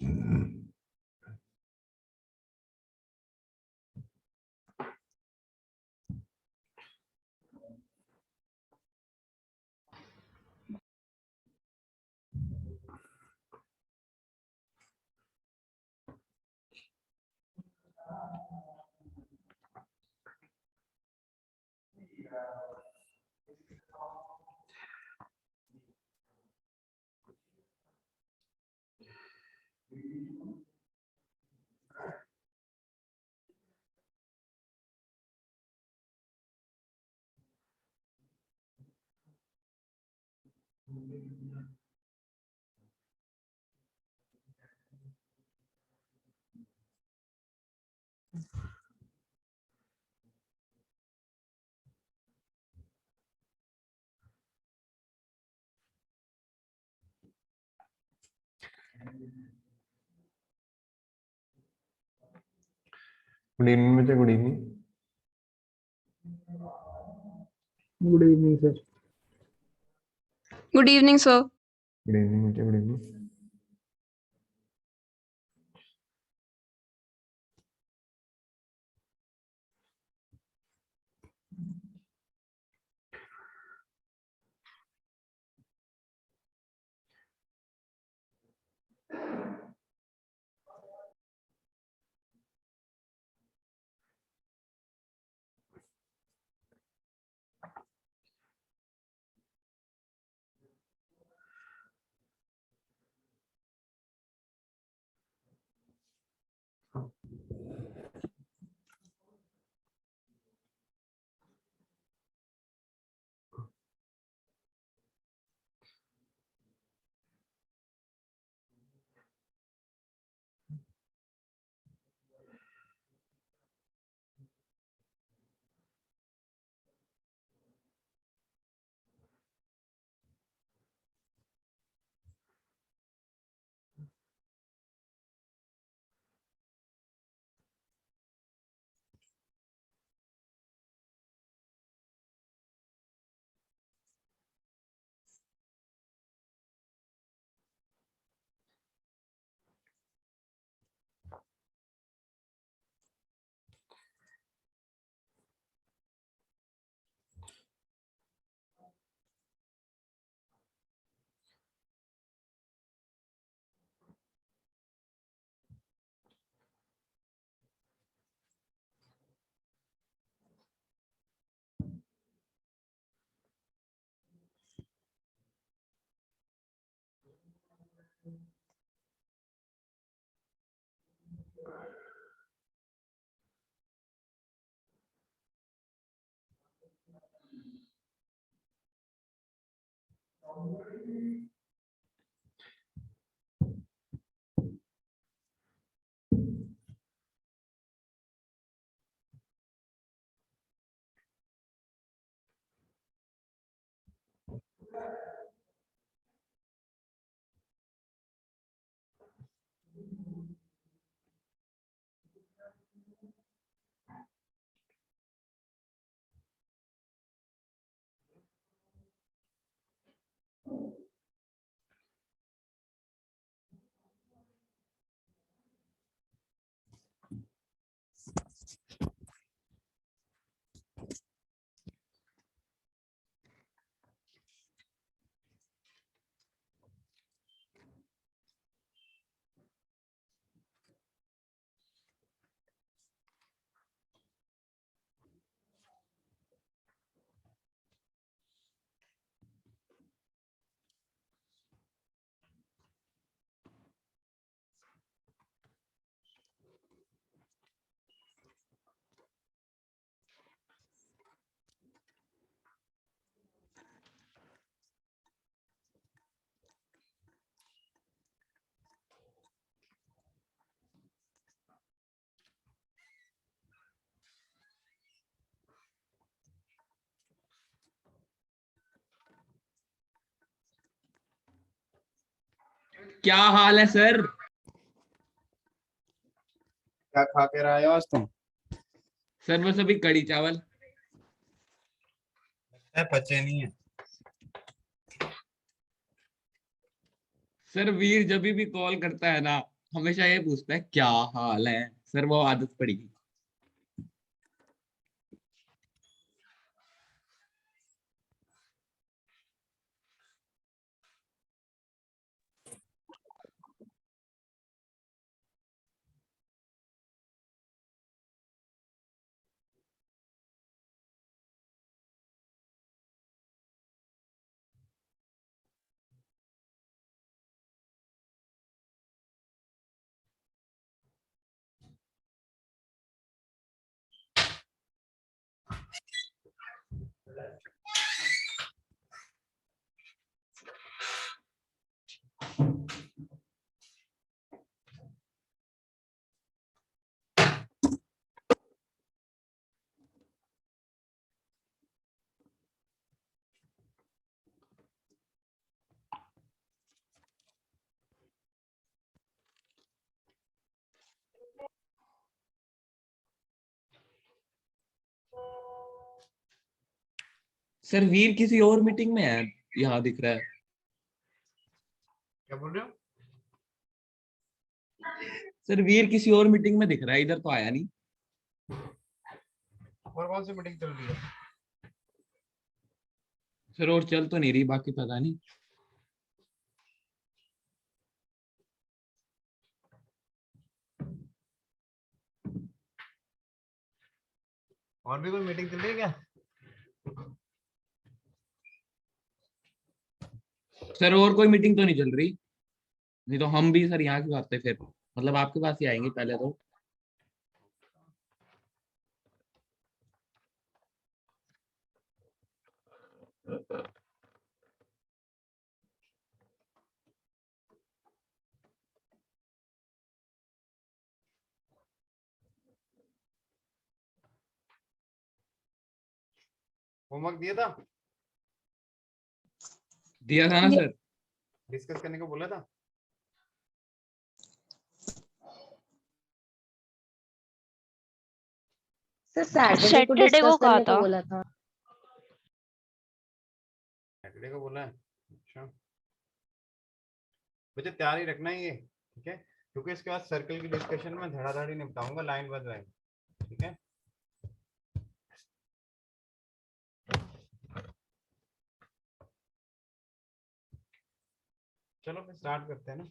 Good evening बेटा, good evening. Good evening sir. Good evening sir. Good evening बेटा, good evening. क्या हाल है sir? क्या खा के आए हो आज तुम? सर बस अभी कड़ी चावल। पचे नहीं है सर वीर जब भी कॉल करता है ना हमेशा ये पूछता है क्या हाल है सर, वो आदत पड़ी गई। सर वीर किसी और मीटिंग में है, यहाँ दिख रहा है। क्या बोल रहे हो? सर वीर किसी और मीटिंग में दिख रहा है, इधर तो आया नहीं। और कौन सी मीटिंग चल रही है? सर और चल तो नहीं रही, बाकी पता नहीं। और भी कोई मीटिंग चल रही है क्या? सर और कोई मीटिंग तो नहीं चल रही, नहीं तो हम भी सर यहाँ की बात है फिर, मतलब आपके पास ही आएंगे पहले तो। होमवर्क दिया था? दिया था ना सर। डिस्कस करने को बोला था? सर सैटरडे को सैटरडे को डिस्कस कहा करने को था। बोला था। सैटरडे को बोला है? अच्छा मुझे तैयारी रखना ही है, ठीक है, क्योंकि इसके बाद सर्कल की डिस्कशन में धड़ाधड़ी निपटाऊंगा लाइन बाय लाइन, ठीक है। चलो फिर स्टार्ट करते हैं ना।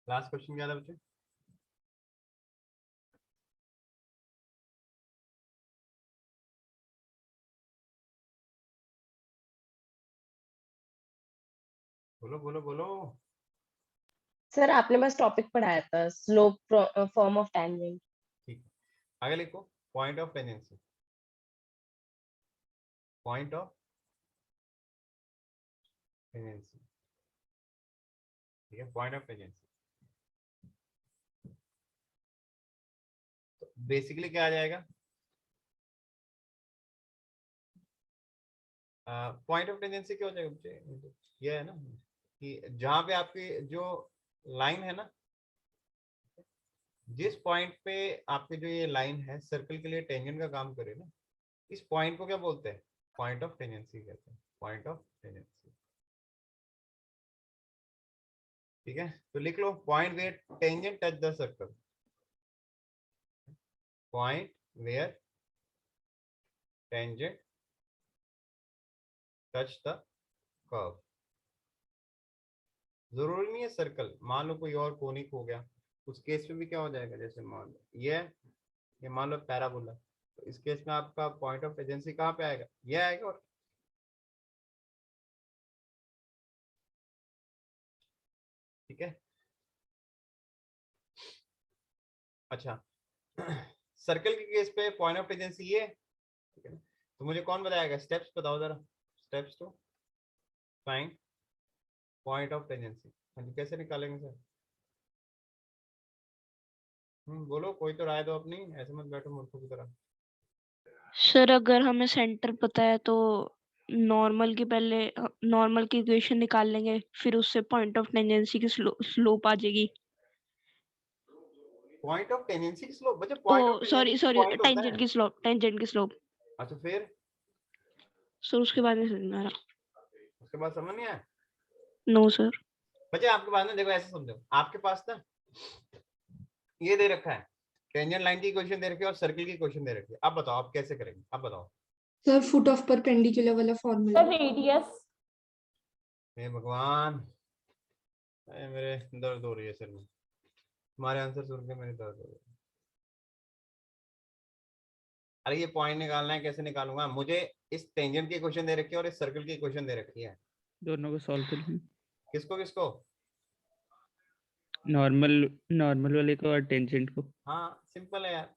लास्ट क्वेश्चन क्या था बच्चे? बोलो बोलो बोलो। सर आपने बस टॉपिक पढ़ाया था, स्लोप फॉर्म ऑफ टेंजेंट। ठीक है, आगे लिखो point of tangency. Point of tangency, ठीक है, पॉइंट ऑफ टेंजेंसी। तो बेसिकली क्या आ जाएगा? पॉइंट ऑफ टेंजेंसी क्या हो जाएगा बच्चे? ये है ना कि जहां पे आपकी जो लाइन है ना, जिस पॉइंट पे आपके जो ये लाइन है सर्कल के लिए टेंजेंट का काम करे ना, इस पॉइंट को क्या बोलते हैं? पॉइंट ऑफ टेंजेंसी कहते हैं, पॉइंट ऑफ टेंजेंसी, ठीक है। तो लिख लो point where tangent touch the circle, point where tangent touch the curve. जरूरी नहीं है सर्कल, मान लो कोई और कोनिक हो गया, उस केस में भी क्या हो जाएगा? जैसे मान लो ये मान लो पैराबोला, तो इस केस में आपका पॉइंट ऑफ टेंजेंसी कहाँ पे आएगा? ये आएगा। और ठीक है, अच्छा सर्कल के केस पे पॉइंट ऑफ टेंजेंसी ये है, ठीक है ना। तो मुझे कौन बताएगा? स्टेप्स बताओ जरा, स्टेप्स तो फाइंड पॉइंट ऑफ टेंजेंसी। हाँ जी, कैसे निकालेंगे सर? बोलो, कोई तो राय दो अपनी, ऐसे मत बैठो मूर्खों की तरह। सर अगर हमें सेंटर पता है तो नॉर्मल की इक्वेशन निकाल लेंगे, फिर उससे पॉइंट ऑफ टेंजेंसी की स्लोप आ जाएगी। पॉइंट ऑफ टेंजेंसी की स्लोप? बच्चे point of oh sorry tangency sorry, point होता है। टेंजेंट की स्लोप। अच्छा, फिर सर उसके बाद में समझ में आ रहा। उसके बाद समझ नहीं आया? No sir. बच्चे आपके पास ना, देखो ऐसे समझो, आपके पास ना ये दे रखा है, टेंजेंट लाइन की इक्वेशन दे रखी है और सर्किल की इक्वेशन दे रखी है। अब बताओ आप कैसे करेंगे, अब बताओ। सर फुट ऑफ परपेंडिकुलर वाला फॉर्मूला। रेडियस। हे भगवान, मेरे दर्द हो रही है सर में, तुम्हारे आंसर सुन के मेरे दर्द हो रही है। अरे ये पॉइंट निकालना है, कैसे निकालूंगा? मुझे इस टेंजेंट की इक्वेशन दे रखी है और इस सर्कल की इक्वेशन दे रखी है। दोनों को सॉल्व कर लूँ, किसको किसको? नॉर्मल वाले को और टेंजेंट को। हाँ सिंपल है यार,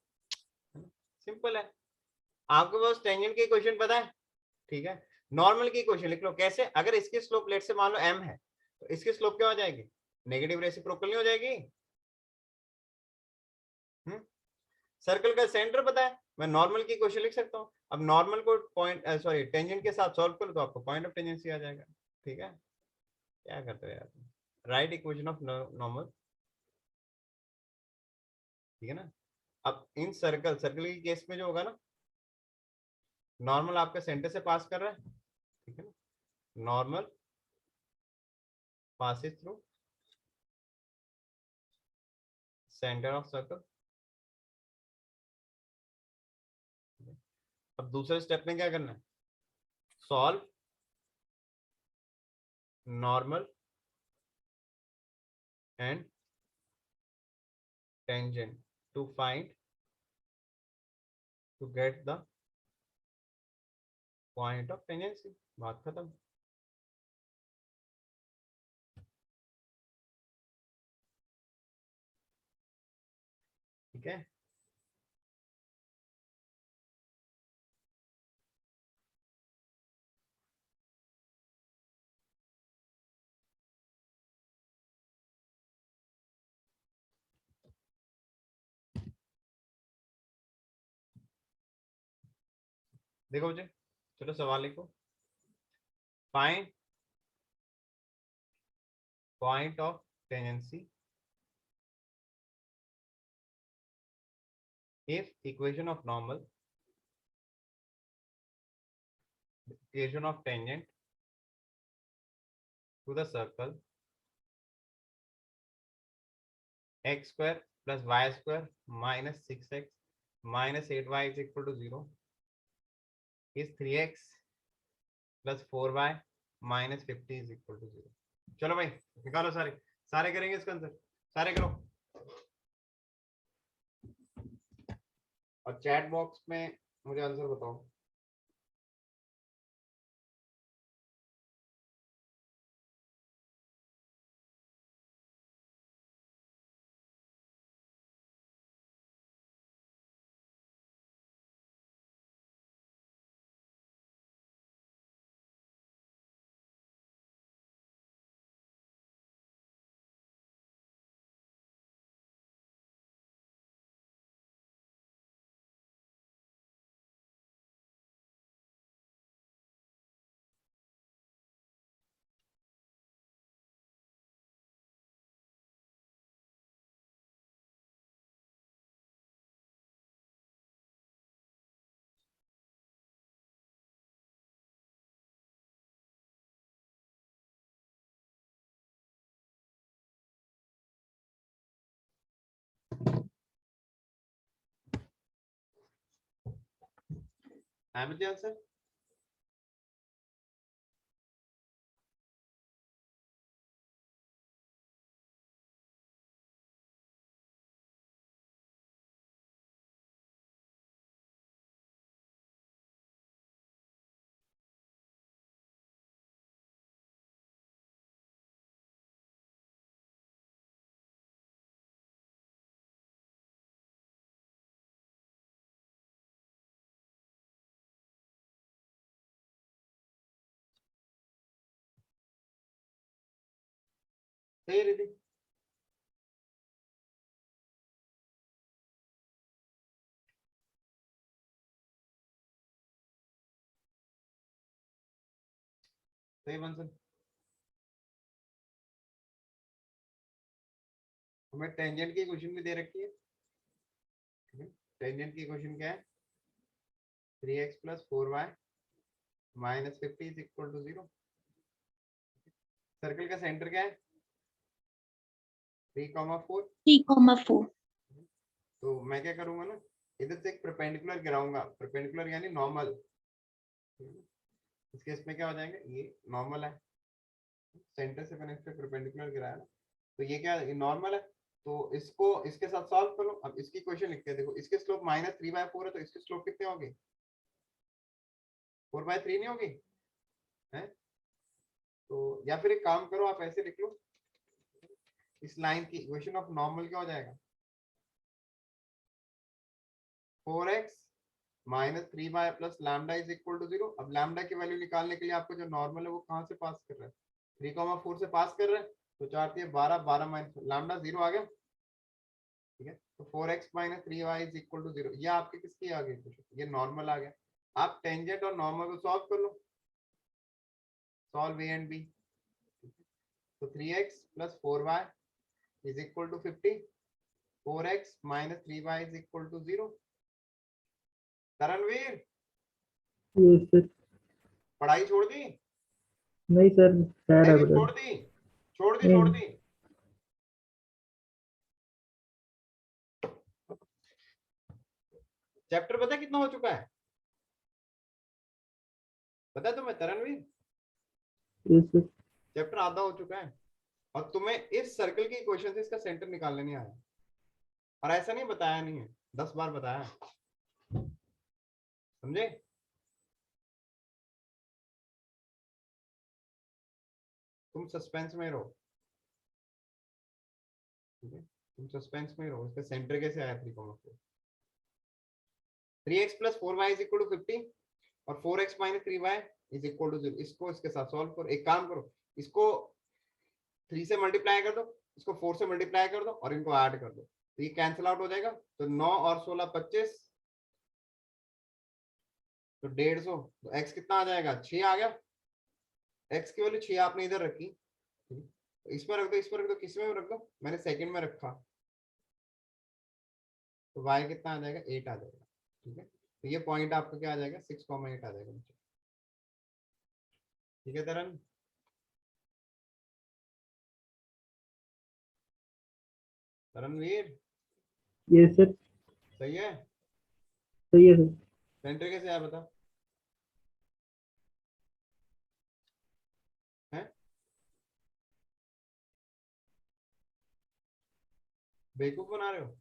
सिंपल है। आपके पास टेंजेंट की इक्वेशन पता है, ठीक है। नॉर्मल की इक्वेशन लिख लो। कैसे? अगर इसकी स्लोप लेट से मान लो m है, तो इसकी स्लोप क्या हो जाएगी? नेगेटिव रेसिप्रोकल नहीं हो जाएगी? सर्कल का सेंटर पता है, मैं नॉर्मल की इक्वेशन लिख सकता हूँ। अब नॉर्मल को पॉइंट सॉरी टेंजेंट के साथ सॉल्व करो तो आपको पॉइंट ऑफ टेंजेंसी आ जाएगा। ठीक है, क्या करते हो यार? राइट इक्वेशन ऑफ नॉर्मल, ठीक है ना। अब इन सर्कल के केस में जो होगा ना, नॉर्मल आपका सेंटर से पास कर रहा है, ठीक है ना। Normal passes through center of circle। अब दूसरे स्टेप में क्या करना है? Solve normal and tangent to find to get the point of tangency. बात खत्म। ठीक है, देखो मुझे, चलो सवाल लिखो। Find point of tangency if equation of normal, equation of tangent to the circle x square plus y square minus 6x minus 8y is equal to 0 is 3x plus 4y minus 50 is equal to 0। चलो भाई निकालो, सारे सारे करेंगे इसका answer, सारे करो। और चैट बॉक्स में मुझे आंसर बताओ। है मुझे आंसर? सही है रिद्धि? सही बंसल। हमें टेंजेंट की क्वेश्चन भी दे रखी है। टेंजेंट की क्वेश्चन क्या है? 3x + 4y - 50 = 0। सर्कल का सेंटर क्या है? 3,4। 3,4 तो मैं क्या करूंगा ना, इधर से एक परपेंडिकुलर गिराऊंगा, परपेंडिकुलर यानी नॉर्मल। इस केस में क्या हो जाएगा, ये नॉर्मल है, सेंटर से मैंने इस पे परपेंडिकुलर गिराया ना, तो ये क्या, ये नॉर्मल है। तो इसको इसके साथ सॉल्व करो। अब इसकी क्वेश्चन लिखते हैं, देखो इसके स्लोप -3/4 है, तो इसकी स्लोप कितने होगी? 4/3 नहीं होगी है? तो या फिर एक काम करो, आप ऐसे लिख लो, इस लाइन की इक्वेशन ऑफ नॉर्मल क्या हो जाएगा? 4x - 3y + lambda = 0। अब लैम्डा की वैल्यू निकालने के लिए आपको जो नॉर्मल है वो कहां से पास कर रहा है? 3,4 से पास कर रहा है, तो 4 × 12 12 - लैम्डा 0 आ गया। ठीक है, तो 4x - 3y = 0। ये आपके किसकी आ गई? ये नॉर्मल आ गया। आप टेंजेंट और नॉर्मल को सॉल्व कर लो, सॉल्व a and b। तो 3x + 4y = 50, 4x - 3y = 0। Taranveer, yes sir. पढ़ाई छोड़ दी? नहीं सर, खैर है नहीं ब्रदर। छोड़ दी, छोड़ दी, नहीं। छोड़ दी। चैप्टर पता है कितना हो चुका है? पता है तुम्हें तरणवीर? Yes sir. चैप्टर आधा हो चुका है, और तुम्हें इस सर्कल की इक्वेशन से इसका सेंटर निकालने नहीं आया। और ऐसा नहीं बताया, नहीं है, 10 बार बताया, समझे? तुम सस्पेंस में रहो, ठीक है, तुम सस्पेंस में रहो। इसका सेंटर कैसे आया? 3,4। 3x + 4y = 50 और 4x - 3y = 0। इसको इसके साथ सॉल्व करो। एक काम करो, इसको 3 से मल्टीप्लाई कर दो, इसको 4 से मल्टीप्लाई कर दो, और इनको ऐड कर दो, तो ये कैंसिल आउट हो जाएगा। तो 9 और 16 25, तो 150। तो x कितना आ जाएगा? 6 आ गया। x की वैल्यू 6 आपने इधर रखी, तो इसमें रख दो, इसमें रख दो, किसी में भी रख दो, मैंने सेकंड में रखा, तो y कितना आ जाएगा? 8 आ जाएगा। ठीक है, तो ये पॉइंट आपका क्या आ जाएगा? 6,8 आ जाएगा। ठीक है तरन? तरणवीर, यस सर। सही है? सही है सर। सेंटर कैसे आया बता? है बेवकूफ बना रहे हो?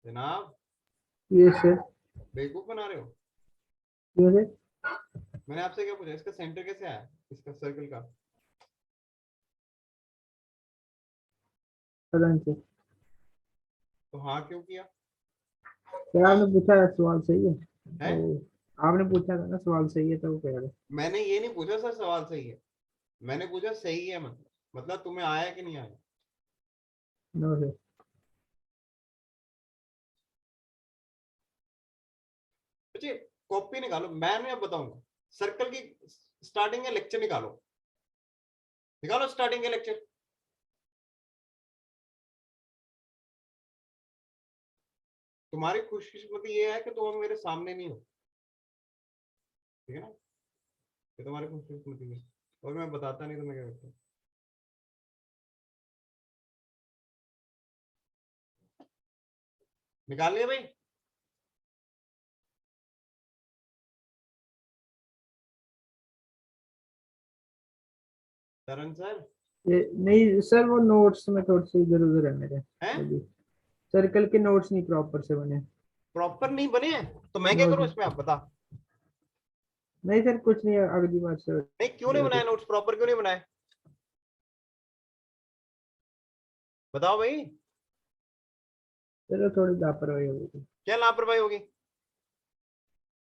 जनाब, यस सर। बेवकूफ बना रहे हो? Yes sir. मैंने आपसे क्या पूछा, इसका सेंटर कैसे आया, इसका सर्कल का? पता नहीं सर। तो हाँ क्यों किया सर आपने पूछा सवाल सही है, है? तो आपने पूछा था ना सवाल सही है, तो वो कह रहे। मैंने ये नहीं पूछा सर सवाल सही है, मैंने पूछा सही है मतलब तुम्हें आया कि नहीं आया? No sir. बच्चे कॉपी निकालो, मैं अब बताऊंगा। सर्कल की स्टार्टिंग का लेक्चर निकालो, निकालो स्टार्टिंग का लेक्चर। तुम्हारी खुशकिस्मती ये है कि तुम मेरे सामने नहीं हो, ठीक है ना? ये तुम्हारी खुशकिस्मती है, और मैं बताता नहीं तो मैं क्या करता हूँ। निकाल लिया भाई? तरन सर ये नहीं सर, वो नोट्स में थोड़ी सी इधर उधर है मेरे हैं? अभी। सर्कल के नोट्स नहीं प्रॉपर से बने। प्रॉपर नहीं बने हैं तो मैं क्या नो करूं सर। इसमें, आप बता। नहीं सर, कुछ नहीं, अगली बार से। नहीं क्यों नहीं बनाए नोट्स, प्रॉपर क्यों नहीं बनाए? बताओ भाई। सर वो थोड़ी लापरवाही हो गई। क्या लापरवाही होगी?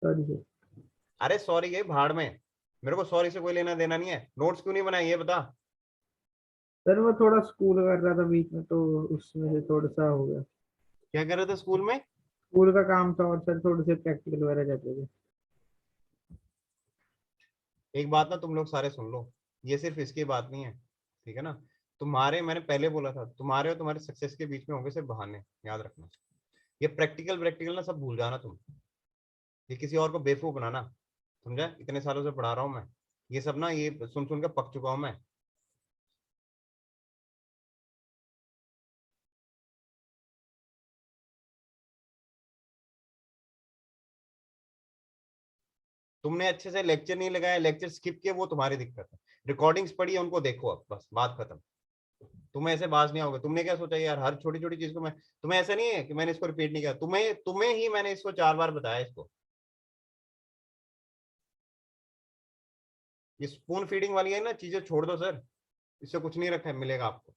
Sorry sir. अरे सॉरी गई भाड़ में, मेरे को सॉरी से कोई लेना देना नहीं है। नोट्स क्यों नहीं बनाए ये बता। सर वो थोड़ा स्कूल कर रहा था बीच में, तो उसमें से थोड़ा सा हो गया। क्या कर रहे थे स्कूल में? स्कूल का काम था और सर थोड़े से प्रैक्टिकल वगैरह रहते थे। एक बात ना तुम लोग सारे सुन लो, ये सिर्फ इसकी बात नहीं है, ठीक है ना। तुम्हारे, मैंने पहले बोला था, तुम्हारे और तुम्हारे सक्सेस के बीच में होंगे सिर्फ बहाने, याद रखना। ये प्रैक्टिकल प्रैक्टिकल ना सब भूल जाना तुम। ये किसी और को बेवकूफ बनाना, समझा? इतने सालों से पढ़ा रहा हूँ मैं, ये सब ना ये सुन सुन के पक चुका हूं मैं। तुमने अच्छे से लेक्चर नहीं लगाया, लेक्चर स्किप किए, वो तुम्हारी दिक्कत है। रिकॉर्डिंग्स पढ़ी है उनको देखो, अब बस बात खत्म। तुम्हें ऐसे बाज नहीं आओगे। तुमने क्या सोचा यार हर छोटी छोटी चीज को मैं, तुम्हें ऐसा नहीं है कि मैंने इसको रिपीट नहीं किया, तुम्हें तुम्हें ही मैंने इसको 4 बार बताया इसको। ये स्पून फीडिंग वाली है ना चीजें, छोड़ दो सर, इससे कुछ नहीं रखा है, मिलेगा आपको।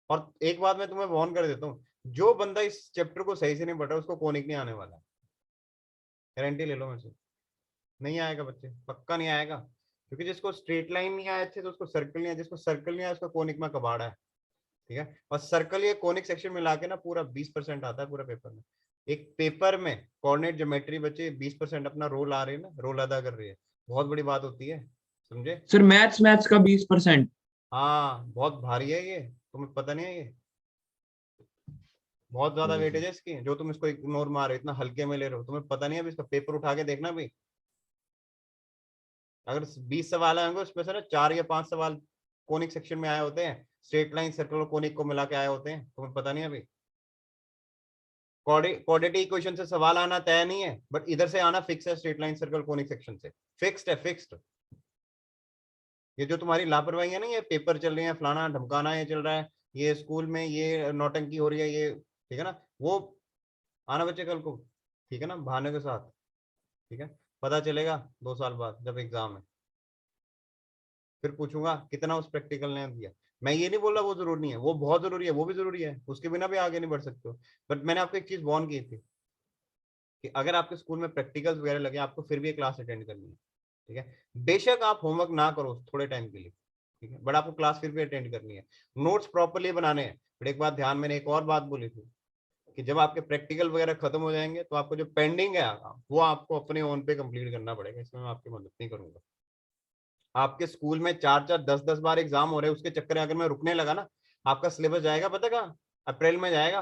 और एक बात मैं तुम्हें वार्न कर देता हूँ, जो बंदा इस चैप्टर को सही से नहीं पढ़ रहा उसको कोनिक नहीं आने वाला, गारंटी ले लो मुझसे। नहीं आएगा बच्चे, पक्का नहीं आएगा। क्योंकि जिसको स्ट्रेट लाइन नहीं आया अच्छे तो उसको सर्कल नहीं आया, जिसको सर्कल नहीं आया उसका कोनिक में कबाड़ा है, ठीक है। और सर्कल ये कोनिक सेक्शन मिला के ना पूरा 20% आता है पूरा पेपर में। एक पेपर में कोऑर्डिनेट ज्योमेट्री बच्चे 20% अपना रोल आ रही है ना, रोल अदा कर रही है, बहुत बड़ी बात होती है, समझे? सर मैथ्स मैथ्स का 20%? हाँ बहुत भारी है ये, तुम्हें पता नहीं है ये बहुत ज्यादा वेटेज है इसकी, जो तुम इसको इग्नोर मार रहे हो, इतना हल्के में ले रहे हो, तुम्हें पता नहीं है। अभी इसका पेपर उठा के देखना भी, अगर 20 सवाल आएंगे उसमें से ना 4 या 5 सवाल कोनिक सेक्शन में आए होते हैं, स्ट्रेट लाइन सर्कल और कोनिक को मिला के आए होते हैं, तुम्हें पता नहीं है। अभी क्वाड्रेटिक इक्वेशन से सवाल आना तय नहीं है, बट इधर से आना फिक्स है, straight line circle conic section से फिक्स्ड है, फिक्स्ड। ये जो तुम्हारी लापरवाही है ना, ये पेपर चल रहे हैं फलाना ढमकाना ये चल रहा है, ये स्कूल में ये नौटंकी हो रही है, ये ठीक है ना, वो आना बच्चे कल को, ठीक है ना, बहाने के साथ, ठीक है। पता चलेगा 2 साल बाद जब एग्जाम है, फिर पूछूंगा कितना उस प्रैक्टिकल ने दिया। मैं ये नहीं बोल रहा वो जरूरी नहीं है, वो बहुत जरूरी है, वो भी जरूरी है, उसके बिना भी आगे नहीं बढ़ सकते हो। बट मैंने आपको एक चीज वार्न की थी कि अगर आपके स्कूल में प्रैक्टिकल्स वगैरह लगे आपको फिर भी एक क्लास अटेंड करनी है, ठीक है। बेशक आप होमवर्क ना करो थोड़े टाइम के लिए, ठीक है, बट आपको क्लास फिर भी अटेंड करनी है, नोट्स प्रॉपरली बनाने हैं। बट एक बात ध्यान, मैंने एक और बात बोली थी कि जब आपके प्रैक्टिकल वगैरह खत्म हो जाएंगे तो आपको जो पेंडिंग है वो आपको अपने ओन पे कंप्लीट करना पड़ेगा, इसमें मैं आपकी मदद नहीं करूंगा। आपके स्कूल में 4-4 10-10 बार एग्जाम हो रहे हैं, उसके चक्कर में अगर मैं रुकने लगा ना, आपका सिलेबस जाएगा पता कहाँ? अप्रैल में जाएगा।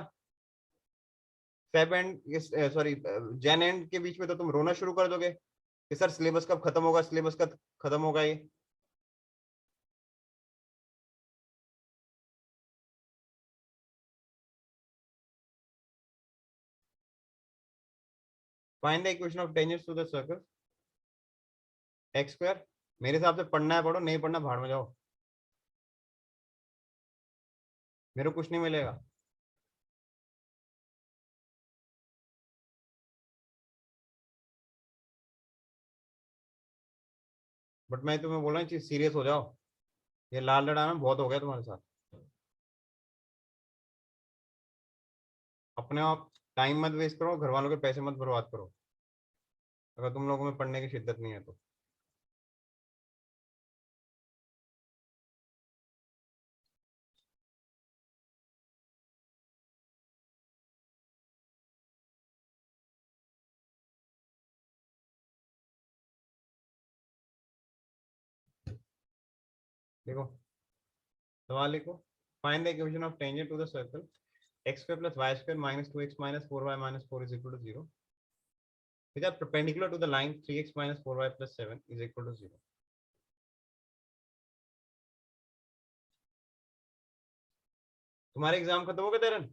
Feb and sorry Jain and के बीच में तो तुम रोना शुरू कर दोगे कि सर सिलेबस कब खत्म होगा, सिलेबस कब खत्म होगा ये। Find the equation of tangents to the circle X square. मेरे हिसाब से पढ़ना है पढ़ो, नहीं पढ़ना भाड़ में जाओ, मेरे को कुछ नहीं मिलेगा। बट मैं तुम्हें बोल रहा हूँ चीज सीरियस हो जाओ, ये लाल लड़ाना बहुत हो गया तुम्हारे साथ। अपने आप टाइम मत वेस्ट करो, घर वालों के पैसे मत बर्बाद करो, अगर तुम लोगों में पढ़ने की शिद्दत नहीं है तो। देखो सवाल लिखो, find the equation of tangent to the circle x square plus y square minus 2x minus 4y minus 4 is equal to 0 which are perpendicular to the line 3x minus 4y plus 7 is equal to 0। तुम्हारे exam खत्म हो गए तेरन?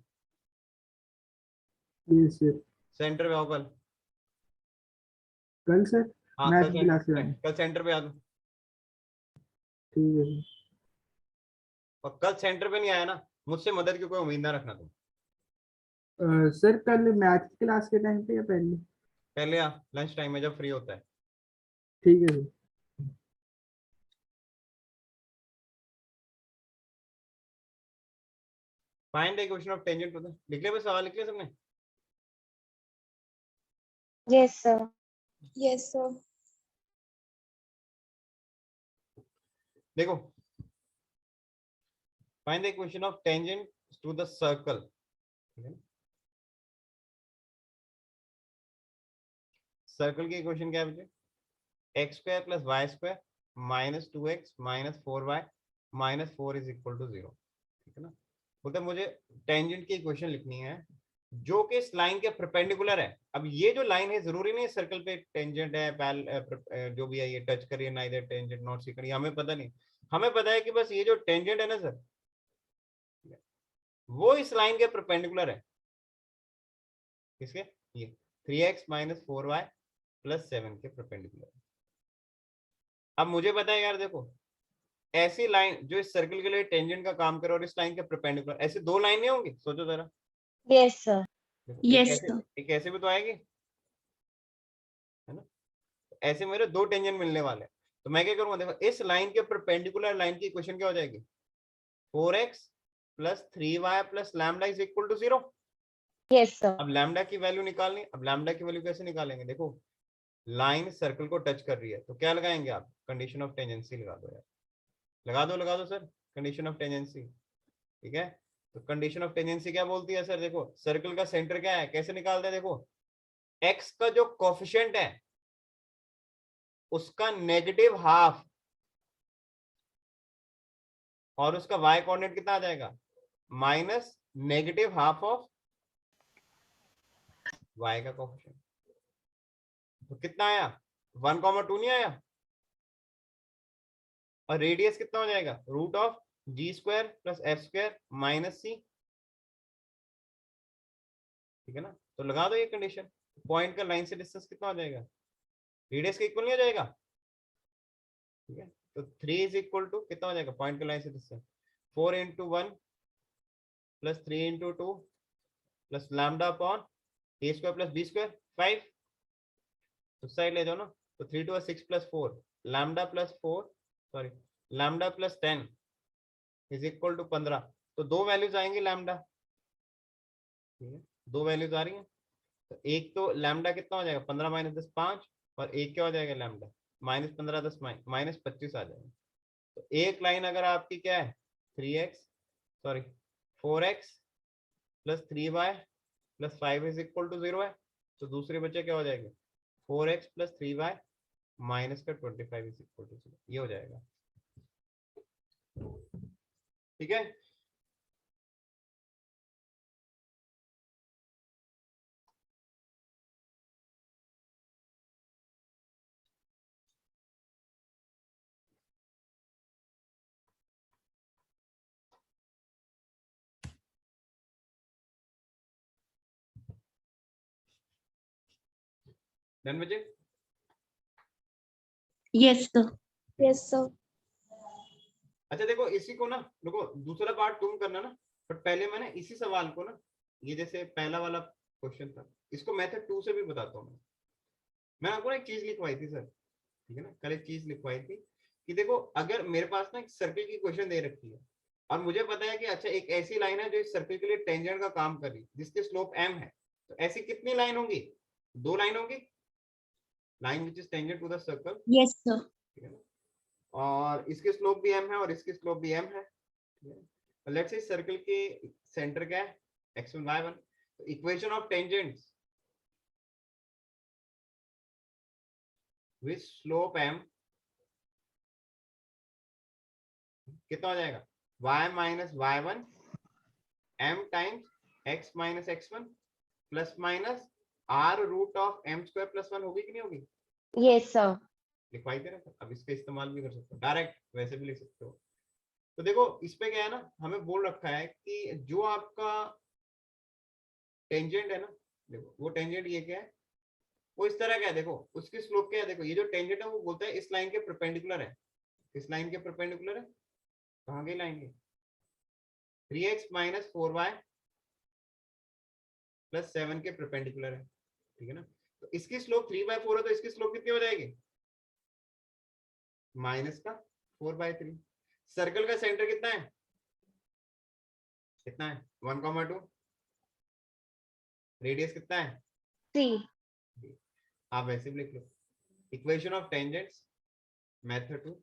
Yes sir. Centre पे आओ कल। कल sir हाँ math कल की क्लास में आए। कल सेंटर पे आ दो। ठीक है सर। और कल सेंटर पे नहीं आया ना, मुझसे मदद की कोई उम्मीद ना रखना तुम। सर कल मैथ की क्लास के टाइम पे या पहले? पहले आ, लंच टाइम में जब फ्री होता है। ठीक है sir. Find the equation of tangent to the, लिख लिया बस, सवाल लिख लिया सबने? Yes, sir. Yes, sir. देखो, find the equation of tangent to the circle. Circle की इक्वेशन क्या है बच्चे? X square plus Y square minus 2x minus 4y minus 4 is equal to 0, ठीक है ना। बोलते मुझे टेंजेंट की इक्वेशन लिखनी है जो कि इस लाइन के परपेंडिकुलर है। अब ये जो लाइन है जरूरी नहीं सर्कल पे टेंजेंट है, जो भी है ये टच करिए ना, इधर टेंजेंट नॉट सीकनी, हमें पता नहीं। हमें पता है कि बस ये जो टेंजेंट है ना सर, वो इस लाइन के परपेंडिकुलर है। किसके? ये 3x माइनस 4y प्लस 7 के परपेंडिकुलर। अब मुझे पता है यार, देखो ऐसी लाइन जो इस सर्कल के लिए टेंजेंट का काम करे और इस लाइन के परपेंडिकुलर, ऐसे दो लाइन नहीं होंगी? सोचो जरा। Yes, sir. देखो, Yes, एक ऐसे, sir. एक ऐसे भी तो आएगी, है ना। ऐसे मेरे दो टेंजेंट मिलने वाले हैं, तो मैं क्या करूंगा, देखो इस लाइन के परपेंडिकुलर लाइन की इक्वेशन क्या हो जाएगी? 4x plus 3y plus lambda is equal to 0। Yes, sir. अब लैम्डा की वैल्यू निकालनी। अब लैम्डा की वैल्यू कैसे निकालेंगे? देखो लाइन सर्कल को टच कर रही है, तो क्या लगाएंगे आप? कंडीशन ऑफ टेंजेंसी लगा दो यार, लगा दो सर, कंडीशन ऑफ टेंजेंसी, ठीक है। तो कंडीशन ऑफ टेंजेंसी क्या बोलती है सर? देखो सर्कल का सेंटर क्या है, कैसे निकालते हैं? देखो x का जो कोफिशिएंट है उसका नेगेटिव हाफ, और उसका y कोऑर्डिनेट कितना आ जाएगा? Minus negative half of y का कोफिशिएंट। तो कितना आया? 1,2 नहीं आया? और रेडियस कितना हो जाएगा? Root of g square plus f square minus c, ठीक है ना। तो लगा दो ये कंडीशन, पॉइंट का लाइन से डिस्टेंस कितना हो जाएगा? रेडियस के इक्वल नहीं हो जाएगा? ठीक है, तो 3 इज इक्वल टू कितना हो जाएगा पॉइंट के लाइन से distance? 4 into 1 plus 3 into 2 plus lambda upon a square plus b square 5। उस साइड ले जाओ ना, तो 3 2 6 plus 4 lambda plus 4 sorry lambda plus 10 is equal to 15। तो दो वैल्यूज आएंगी लैम्डा, ठीक है, दो वैल्यूज आ रही हैं। तो एक तो लैम्डा कितना हो जाएगा? 15 माइनस 10 5, और एक क्या हो जाएगा लैम्डा? माइनस 15 10 माइनस 25 आ जाएगा। तो एक लाइन अगर आपकी क्या है? 4x plus 3y plus 5 is equal to 0 है, तो दूसरे बच्चे क्या हो जाएंगे? 4x प्लस 3y माइनस का 25 इज इक्वल टू 0, ये हो जाएगा, ठीक है। डन बच्चे? Yes, sir. Yes, sir. अच्छा देखो इसी को ना, देखो दूसरा पार्ट तुम करना ना, बट पहले मैंने इसी सवाल को ना, ये जैसे पहला वाला क्वेश्चन था, इसको मेथड 2 से भी बताता हूँ। मैं आपको ना एक चीज लिखवाई थी सर, ठीक है ना, कल एक चीज लिखवाई थी कि देखो अगर मेरे पास ना एक सर्कल की क्वेश्चन दे रखी है और मुझे पता है कि अच्छा एक ऐसी लाइन है जो इस सर्कल के लिए टेंजेंट का काम कर रही है जिसकी स्लोप m है, तो ऐसी कितनी लाइन होंगी? दो लाइन होंगी, line which is tangent to the circle, Yes, sir. ठीक है ना, और इसकी स्लोप भी m है और इसकी स्लोप भी m है। लेट्स से सर्कल के सेंटर क्या है? x1 y1। तो equation of tangents with slope m कितना हो जाएगा? y minus y1 m times x minus x1 plus minus r root of m square plus 1 होगी कि नहीं होगी? Yes, sir. लिखवाई दे रहा था। अब इसका इस्तेमाल भी कर सकते हो, डायरेक्ट वैसे भी लिख सकते हो। तो देखो इस पे क्या है ना, हमें बोल रखा है कि जो आपका टेंजेंट है ना, देखो वो टेंजेंट ये क्या है, वो इस तरह का है। देखो उसकी स्लोप क्या है? देखो ये जो टेंजेंट है वो बोलता है इस लाइन के परपेंडिकुलर है। इस लाइन के परपेंडिकुलर है, कहाँ की लाइन है? 3x माइनस 4y प्लस 7 के परपेंडिकुलर है, ठीक है ना। तो इसकी स्लोप 3/4 है, तो इसकी स्लोप कितनी हो जाएगी? माइनस का 4/3। सर्कल का सेंटर कितना है? कितना है 1,2, रेडियस कितना है 3. आप वैसे भी लिख लो equation of tangents method 2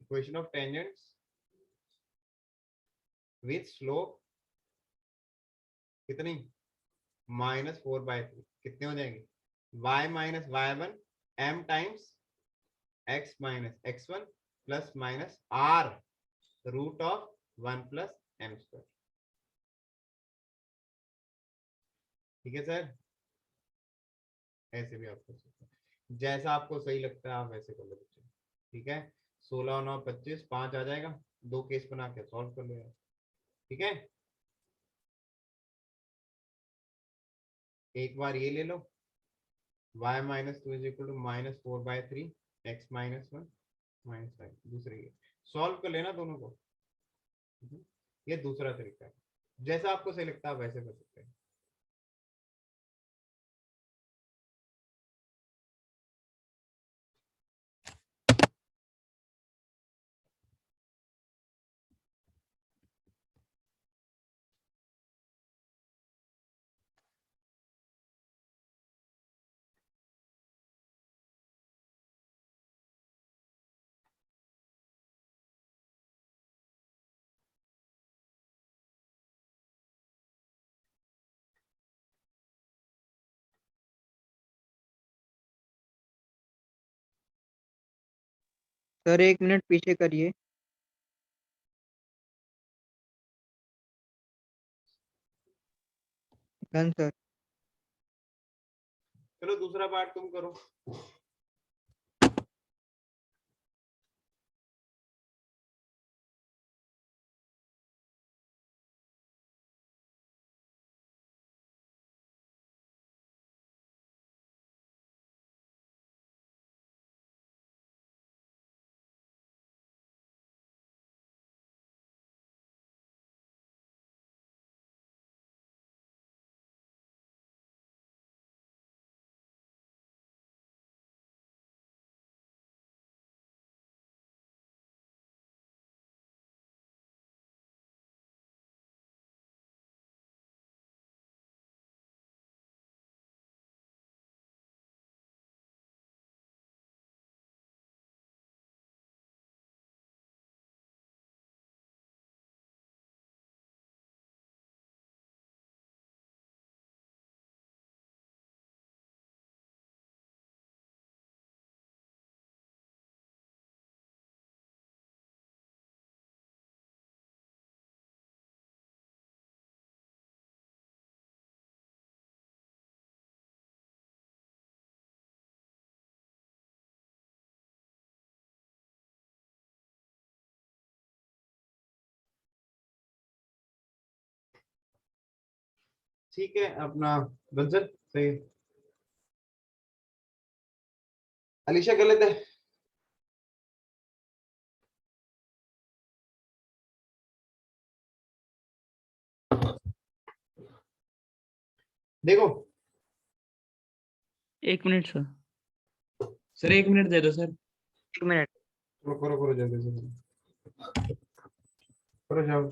equation of tangents with slope कितनी -4/3 कितने हो जाएंगे y minus y1 m times x minus x1 plus minus r root of 1 plus m square. ठीक है सर, ऐसे भी आप कर सकते हैं, जैसा आपको सही लगता है आप वैसे कर लो बच्चे। ठीक है, 16 9 25 5 आ जाएगा, 2 केस बना के सॉल्व कर लो। ठीक है, एक बार ये ले लो y minus 2 is equal to -4/3 x minus 1 minus 5, दूसरे ये सॉल्व कर लेना दोनों को। ये दूसरा तरीका है, जैसा आपको सही लगता है आप वैसे कर सकते हैं। सर 1 मिनट पीछे करिए। Done sir. चलो दूसरा पार्ट तुम करो। ठीक है, अपना रंजन सही, अलीशा गलत है। देखो 1 मिनट सर। सर 1 मिनट दे दो सर। 1 मिनट। करो करो करो जल्दी से करो जाओ।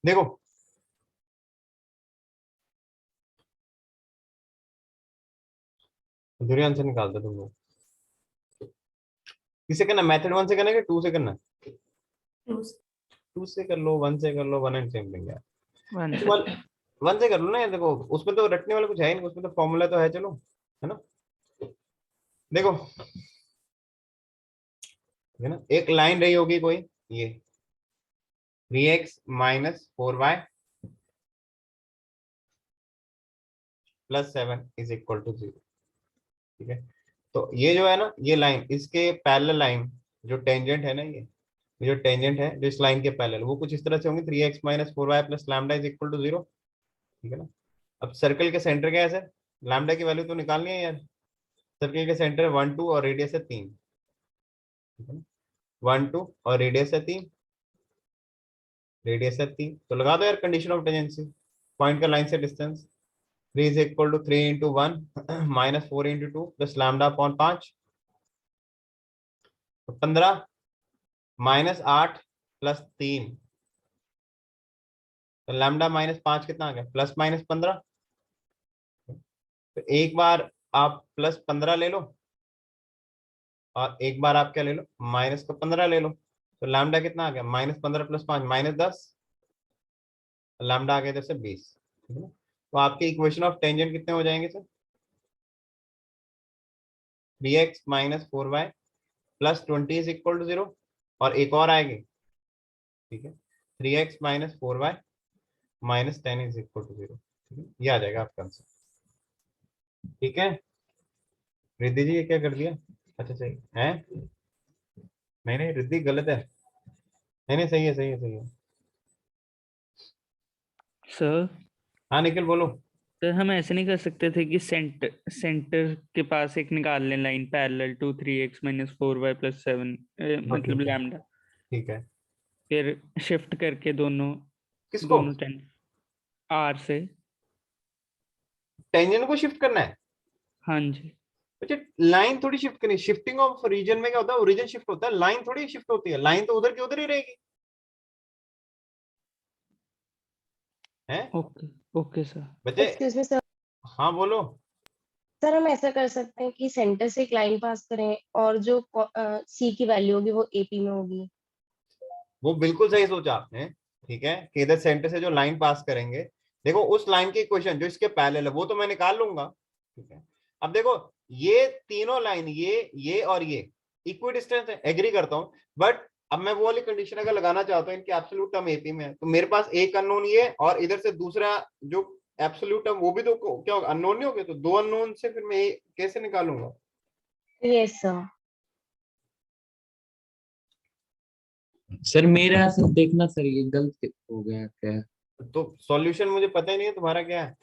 देखो दूरी आंसर निकालते तुम लोग। किसे करना, मेथड 1 से करना है कि 2 से करना है? 2 से कर लो, 1 से कर लो, 1 एंड सेम थिंग यार। 1 से 1 से कर लो ना यार, देखो उसमें तो रटने वाला कुछ है ही नहीं, उसमें तो फॉर्मूला तो है, चलो है ना। देखो है ना, एक लाइन रही होगी कोई, ये 3x minus 4y plus 7 is equal to 0। ठीक है, तो ये जो है ना, ये लाइन इसके पैरेलल लाइन, जो टेंजेंट है ना, ये जो टेंजेंट है जो इस लाइन के पैरेलल, वो कुछ इस तरह से होंगे, 3x minus 4y plus lambda is equal to 0। ठीक है ना। अब सर्कल के सेंटर क्या है सर, लैम्डा की वैल्यू तो निकालनी है यार। सर्कल के सेंटर 1 2 और रेडियस है 3। ठीक है ना, 1 2 और रेडियस है 3, रेडियस है 3, तो लगा दो यार कंडीशन ऑफ टेंजेंसी, पॉइंट का लाइन से distance. 3 is equal to 3 into 1 minus 4 into 2 plus lambda upon 5, 15 minus 8 plus 3, तो लैम्डा माइनस 5 कितना आ गया, प्लस माइनस 15। तो एक बार आप प्लस 15 ले लो और एक बार आप क्या ले लो, माइनस का 15 ले लो, तो लैम्डा कितना आ गया, माइनस 15 प्लस 5 माइनस 10, लैम्डा आ गया इधर से 20। ठीक है ना, तो आपके इक्वेशन ऑफ टेंजेंट कितने हो जाएंगे sir, 3x minus 4y plus 20 is equal to 0, और एक और आएगी। ठीक है, 3x minus 4y minus 10 is equal to 0। ये आ जाएगा आपका आंसर। ठीक है, रिद्धि जी ये क्या कर दिया, अच्छा सही है, नहीं नहीं रिद्धि गलत है, नहीं नहीं सही है सही है सही है। सर हाँ निखिल बोलो। सर हम ऐसे नहीं कर सकते थे कि सेंटर के पास एक निकाल लें line parallel to 3x minus 4y plus 7 मतलब ठीक है, लैम्डा, ठीक है, फिर शिफ्ट करके दोनों किसको, दोनों टेन आर से। टेंजेंट को शिफ्ट करना है। हाँ जी अच्छा, लाइन थोड़ी शिफ्ट करनी, शिफ्टिंग ऑफ रीजन में क्या होता है, ओरिजिन शिफ्ट होता है, लाइन थोड़ी शिफ्ट होती है, लाइन तो उधर की उधर ही रहेगी है ओके ओके सर। बच्चे। Excuse me sir. हाँ बोलो। सर हम ऐसा कर सकते हैं कि सेंटर से एक लाइन पास करें और जो सी की वैल्यू होगी वो एपी में होगी। वो बिल्कुल सही सोचा आपने। ठीक है, कि इधर सेंटर से जो लाइन पास करेंगे, देखो उस लाइन की इक्वेशन जो इसके पैरेलल है वो तो मैं निकाल लूंगा। ठीक है, अब देखो ये तीनों लाइन, ये और ये इक्वी डिस्टेंस है, एग्री करता हूं, बट अब मैं वो वाली कंडीशन अगर लगाना चाहता हूँ, इनके एब्सोल्यूट टर्म एपी में है, तो मेरे पास एक अननोन ये और इधर से दूसरा जो एब्सोल्यूट टर्म वो भी तो क्या अननोन नहीं हो गया, तो दो अननोन से फिर मैं कैसे निकालूंगा। Yes sir. सर मेरा सर देखना सर, ये गलत हो गया क्या? तो सॉल्यूशन मुझे पता ही नहीं है तुम्हारा क्या है,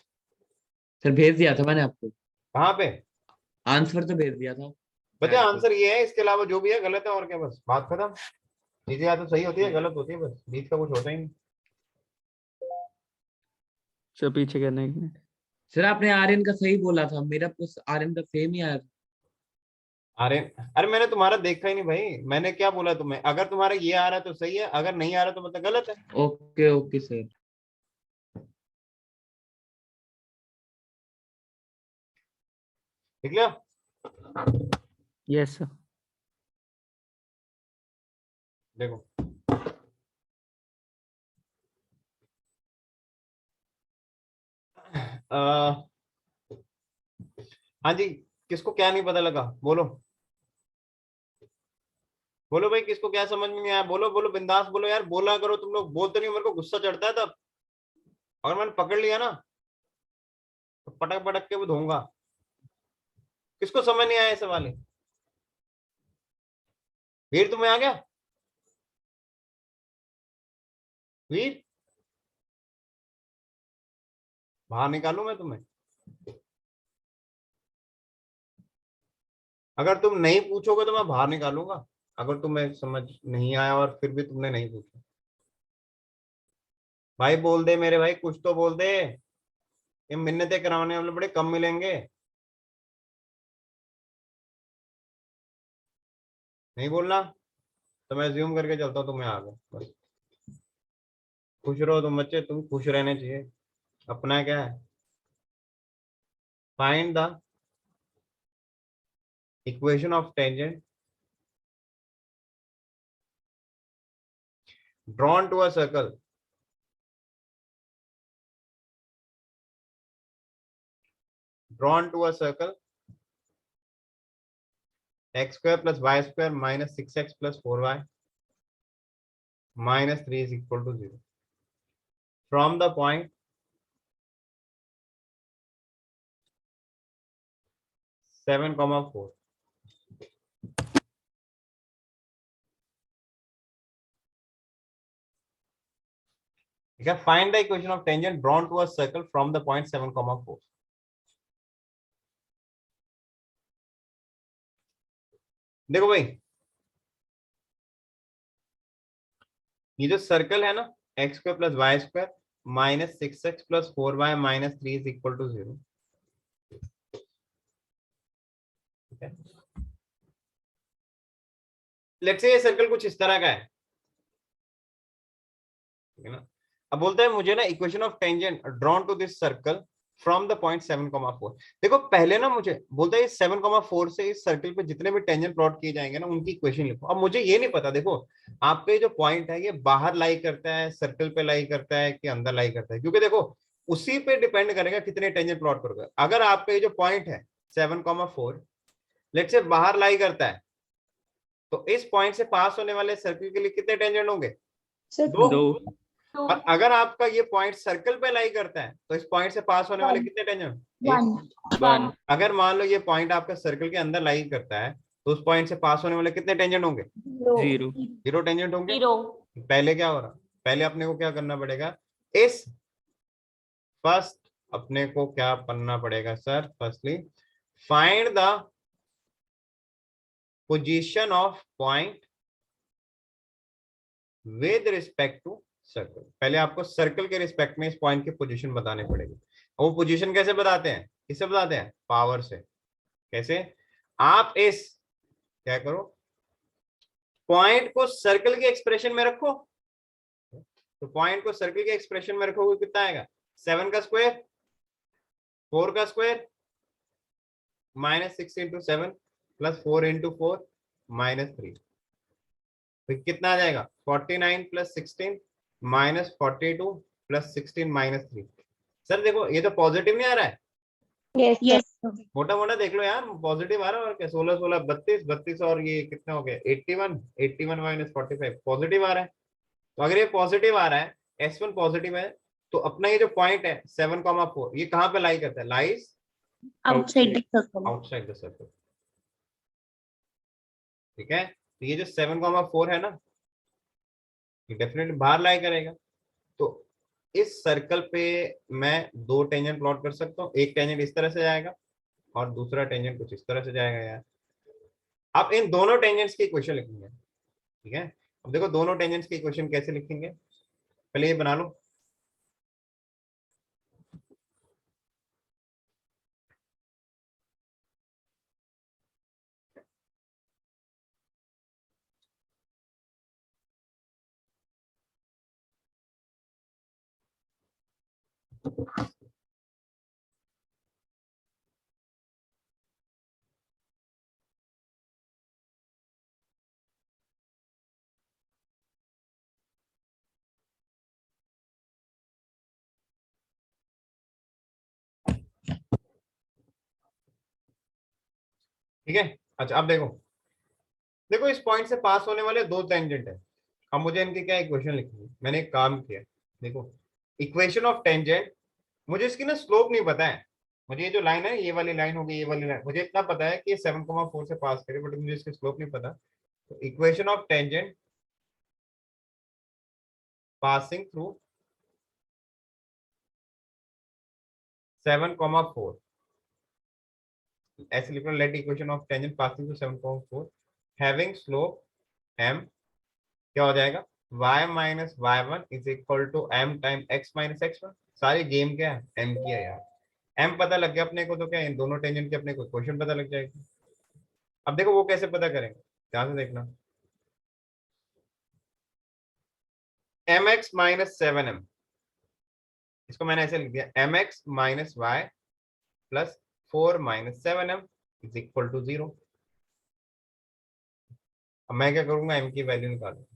सर भेज दिया था मैंने आपको, कहाँ पे। आंसर तो भेज दिया था बच्चे चैट पे। आंसर ये है, इसके अलावा जो भी है गलत है, और क्या, बस बात खत्म। चीजें या तो सही होती है गलत होती है, बस बीच का कुछ होता ही नहीं। सर पीछे करना एक मिनट। सर आपने आर्यन का सही बोला था, मेरा कुछ आर्यन का सेम ही आया था। अरे अरे मैंने तुम्हारा देखा ही नहीं भाई, मैंने क्या बोला तुम्हें, अगर तुम्हारा ये आ रहा है तो सही है, अगर नहीं आ रहा तो मतलब गलत है। Okay okay sir. ठीक है, यस सर। देखो आ, हाँ जी, किसको क्या नहीं पता लगा, बोलो बोलो भाई, किसको क्या समझ में नहीं आया, बोलो बोलो बिंदास बोलो यार, बोला करो, तुम लोग बोलते नहीं हो, मेरे को गुस्सा चढ़ता है तब, अगर मैंने पकड़ लिया ना तो पटक पटक के वो धोऊंगा। किसको समझ नहीं आया ये सवाल है? वीर तुम्हें आ गया, वीर बाहर निकालू मैं तुम्हें, अगर तुम नहीं पूछोगे तो मैं बाहर निकालूंगा, अगर तुम्हें समझ नहीं आया और फिर भी तुमने नहीं पूछा। भाई बोल दे मेरे भाई, कुछ तो बोल दे, ये मिन्नतें कराने वाले बड़े कम मिलेंगे। नहीं बोलना तो मैं ज्यूम करके चलता हूँ तुम्हें आ गया बस। खुश रहो तुम बच्चे, तुम खुश रहने चाहिए। अपना क्या है, find the equation of tangent drawn to a circle x square plus y square minus 6x plus 4y minus 3 is equal to 0 from the point 7,4. Okay, find the equation of tangent drawn to a circle from the point 7,4. देखो भाई, ये जो circle है ना, x square plus Y square minus 6x plus 4y minus 3 is equal to 0. Let's say ये circle कुछ इस तरह का है, ठीक है ना। अब बोलता है मुझे ना equation of tangent drawn to this circle from the point 7,4. देखो पहले ना मुझे बोलता है 7,4 से इस सर्कल पे जितने भी टेंजेंट प्लॉट किए जाएंगे ना उनकी इक्वेशन लिखो. अब मुझे ये नहीं पता, देखो आपके जो पॉइंट है ये बाहर लाई करता है, सर्कल पे लाई करता है कि अंदर लाई करता है, क्योंकि देखो उसी पे डिपेंड करेगा कितने टेंजेंट प्लॉट करोगे. अगर आपके जो पॉइंट है 7,4 लेट्स से बाहर लाई करता है, तो इस पॉइंट से पास होने वाले सर्कल के लिए कितने टेंजेंट होंगे? दो. और अगर आपका ये पॉइंट सर्कल पे लाई करता है तो इस पॉइंट से पास होने वाले कितने टेंजेंट? वन. अगर मान लो ये पॉइंट आपका सर्कल के अंदर लाई करता है तो उस पॉइंट से पास होने वाले कितने टेंजेंट होंगे? जीरो. 0 टेंजेंट होंगे. पहले क्या हो रहा, पहले अपने को क्या करना पड़ेगा, इस फर्स्ट अपने को क्या करना पड़ेगा sir? Firstly find the position of point with respect to circle. पहले आपको सर्कल के रिस्पेक्ट में इस पॉइंट की पोजीशन बतानी पड़ेगी. और वो पोजीशन कैसे बताते हैं? किससे बताते हैं? पावर से. कैसे? आप इस क्या करो, पॉइंट को सर्कल के एक्सप्रेशन में रखो. तो पॉइंट को सर्कल के एक्सप्रेशन में रखोगे कितना आएगा? 7 का स्क्वायर, 4 का square minus 6 into 7 plus 4 into 4 minus 3. तो कितना आ जाएगा? 49 plus 16 minus 42 plus 16 minus 3. Sir देखो ये तो पॉजिटिव नहीं आ रहा है. यस मोटा मोटा देख लो यार, पॉजिटिव आ रहा है. और क्या 16 16 32 32 और ये कितना हो गया? 81 81 माइनस 45 पॉजिटिव आ रहा है. तो अगर ये पॉजिटिव आ रहा है, S1 पॉजिटिव है, तो अपना ये जो पॉइंट है 7,4 ये कहाँ पे लाई करता है? Lies Outside the circle. Outside the circle. ठीक है, तो ये जो 7,4 है ना, ये डेफिनेटली बाहर लाई करेगा. तो इस सर्कल पे मैं 2 टेंजेंट प्लॉट कर सकता हूँ. एक टेंजेंट इस तरह से जाएगा और दूसरा टेंजेंट कुछ इस तरह से जाएगा यार. आप इन दोनों टेंजेंट्स की इक्वेशन लिखेंगे. ठीक है, अब देखो दोनों टेंजेंट्स की इक्वेशन कैसे लिखेंगे, पहले ये बना लो. ठीक है, अच्छा अब देखो, देखो इस पॉइंट से पास होने वाले 2 टेंजेंट है. अब मुझे इनकी क्या इक्वेशन लिखनी है? मैंने एक काम किया, देखो इक्वेशन ऑफ टेंजेंट, मुझे इसकी ना स्लोप नहीं पता है. मुझे ये जो लाइन है, ये वाली लाइन होगी, ये वाली लाइन, मुझे इतना पता है कि ये 7,4 से पास करे, बट मुझे इसकी स्लोप नहीं पता. तो equation of tangent passing through 7,4 ऐसे लिख लो. Let equation of tangent passing through 7,4 having slope m, क्या हो जाएगा? y minus y1 is equal to m time x minus x1. सारी गेम क्या है? m की है यार. m पता लग गया अपने को, तो क्या इन दोनों टेंजेंट के अपने को क्वेश्चन पता लग जाएगा. अब देखो वो कैसे पता करेंगे, ध्यान से देखना. mx माइनस 7m, इसको मैंने ऐसे लिख दिया mx minus y plus 4 minus 7m is equal to 0। अब मैं क्या करूंगा, m की वैल्यू निकालूंगा।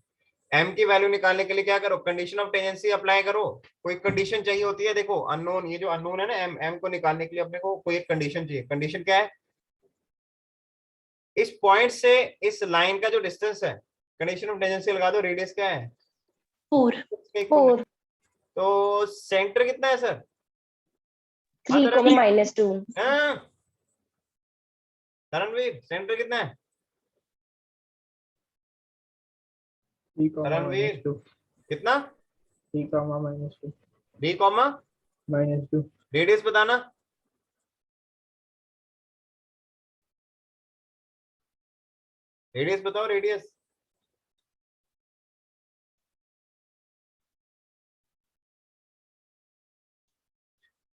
m की वैल्यू निकालने के लिए क्या करो, कंडीशन ऑफ टेंजेंसी अप्लाई करो। कोई कंडीशन चाहिए होती है, देखो अननोन, ये जो अननोन है ना m को निकालने के लिए अपने को कोई एक कंडीशन चाहिए। कंडीशन क्या है, इस पॉइंट से इस लाइन का जो डिस्टेंस है, कंडीशन ऑफ टेंजेंसी लगा दो, रेडियस क्या है 4 4 तो सेंटर कितना है सर 3 को -2 हाँ? तरणवीर सेंटर कितना है 3, तरणवीर -2 कितना 3, -2 d कॉमा -2 रेडियस बताना, रेडियस बताओ रेडियस।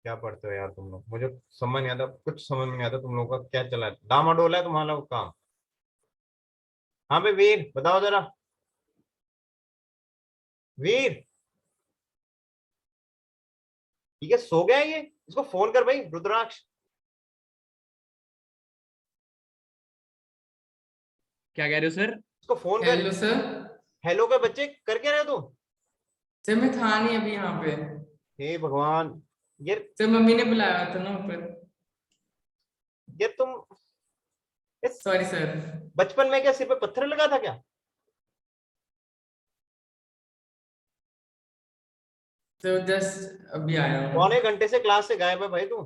क्या पढ़ते हो यार तुम लोग, मुझे समझ नहीं आता, कुछ समझ नहीं आता तुम लोगों का क्या चला है, डामाडोल है तुम्हारा लोग काम। हाँ भाई वीर बताओ जरा, वीर ठीक है सो गया है ये, इसको फोन कर भाई रुद्राक्ष। क्या कह रहे हो सर? इसको फोन कर। Hello sir. हेलो के बच्चे कर क्या रहे हो तुम? सर मैं था नहीं अभी यहाँ पे। हे भगवान, ये सर मम्मी ने बुलाया था ना ऊपर। तुम सॉरी सर। बचपन में क्या सिर पे पत्थर लगा था क्या? सर जस्ट अभी आया हूँ। पौने घंटे से क्लास से गायब है भाई तू।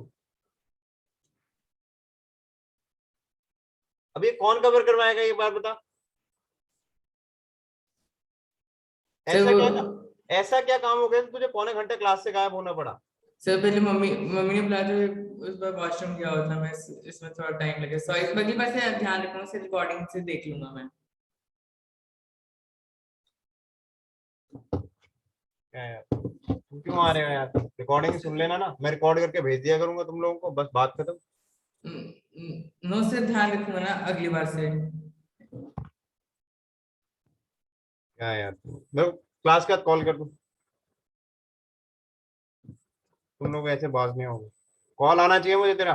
अब ये कौन कवर करवाएगा ये बात बता। ऐसा क्या काम हो गया तुझे पौने घंटे क्लास से गायब होना पड़ा? सर पहले मम्मी ने बुलाया था, उस बार वॉशरूम गया हुआ था मैं, इसमें थोड़ा टाइम लगे। सॉरी, अगली बार से ध्यान रखूंगा, से रिकॉर्डिंग से देख लूंगा मैं। क्या यार तुम क्यों आ रहे हो यार, रिकॉर्डिंग सुन लेना ना, मैं रिकॉर्ड करके भेज दिया करूंगा तुम लोगों को, बस बात खत्म। नो सर ध्यान रखूंगा ना अगली बार से। क्या यार मैं क्लास का कॉल कर दूं, तुम लोग ऐसे बात नहीं होगा, कॉल आना चाहिए मुझे तेरा।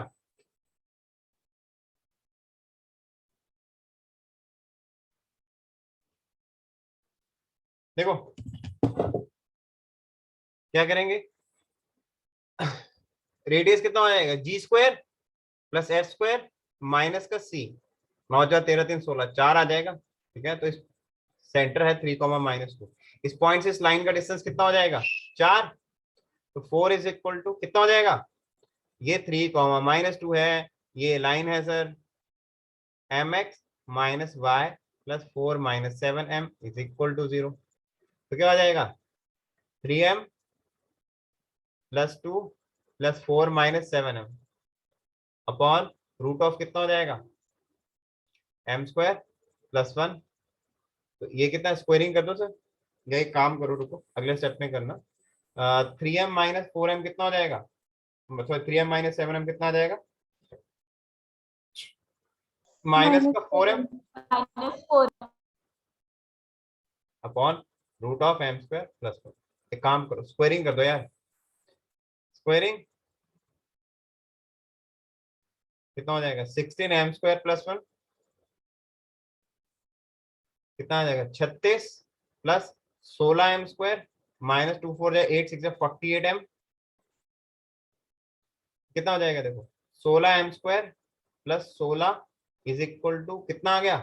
देखो क्या करेंगे, रेडियस कितना हो जाएगा g² प्लस f² माइनस का c, 9 × 13 3 16 4 आ जाएगा। ठीक है, तो इस सेंटर है 3, -2, इस पॉइंट से इस लाइन का डिस्टेंस कितना हो जाएगा 4, तो 4 इज इक्वल टू कितना हो जाएगा, ये 3, -2 है, ये लाइन है sir mx minus y plus 4 minus 7m is equal to 0। तो क्या हो जाएगा 3m plus 2 plus 4 minus 7m upon root of कितना हो जाएगा m² प्लस 1। तो ये कितना स्क्वायरिंग कर दो सर, ये एक काम करो, रुको अगले स्टेप में करना। 3m माइनस 4m कितना हो जाएगा, सॉरी 3m माइनस 7m कितना आ जाएगा, माइनस का 4m upon root of m² plus 1। एक काम करो स्क्वायरिंग कर दो यार, स्क्वायरिंग कितना हो जाएगा 16m² प्लस 1 कितना आ जाएगा 36 प्लस 16m² माइनस 2 4 जाए 8 6 48m कितना हो जाएगा, देखो 16m² plus 16 is equal to कितना आ गया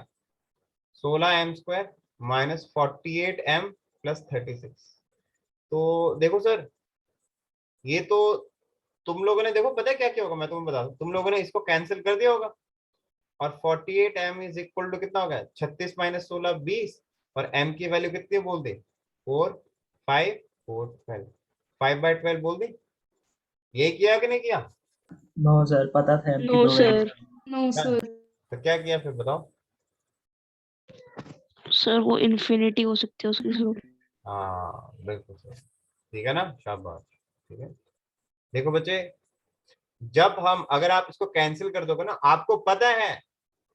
16m² माइनस 48m प्लस 36। तो देखो सर ये तो तुम लोगों ने देखो पता है क्या क्या होगा, मैं तुम्हें बता दूं, तुम लोगों ने इसको कैंसिल कर दिया होगा और 48m इज इक्वल टू कितना होगा 36 माइनस 16 20, और m की वैल्यू कितनी बोल दी 4 5 4 12 5/12 बोल दी। ये किया कि नहीं किया? नो सर, पता था नो सर। No sir. तो क्या किया फिर बताओ? सर वो इन्फिनिटी हो सकती है उसकी स्लोप। हाँ बिल्कुल सर, ठीक है ना, शाबाश। ठीक है, देखो बच्चे जब हम अगर आप इसको कैंसिल कर दोगे ना, आपको पता है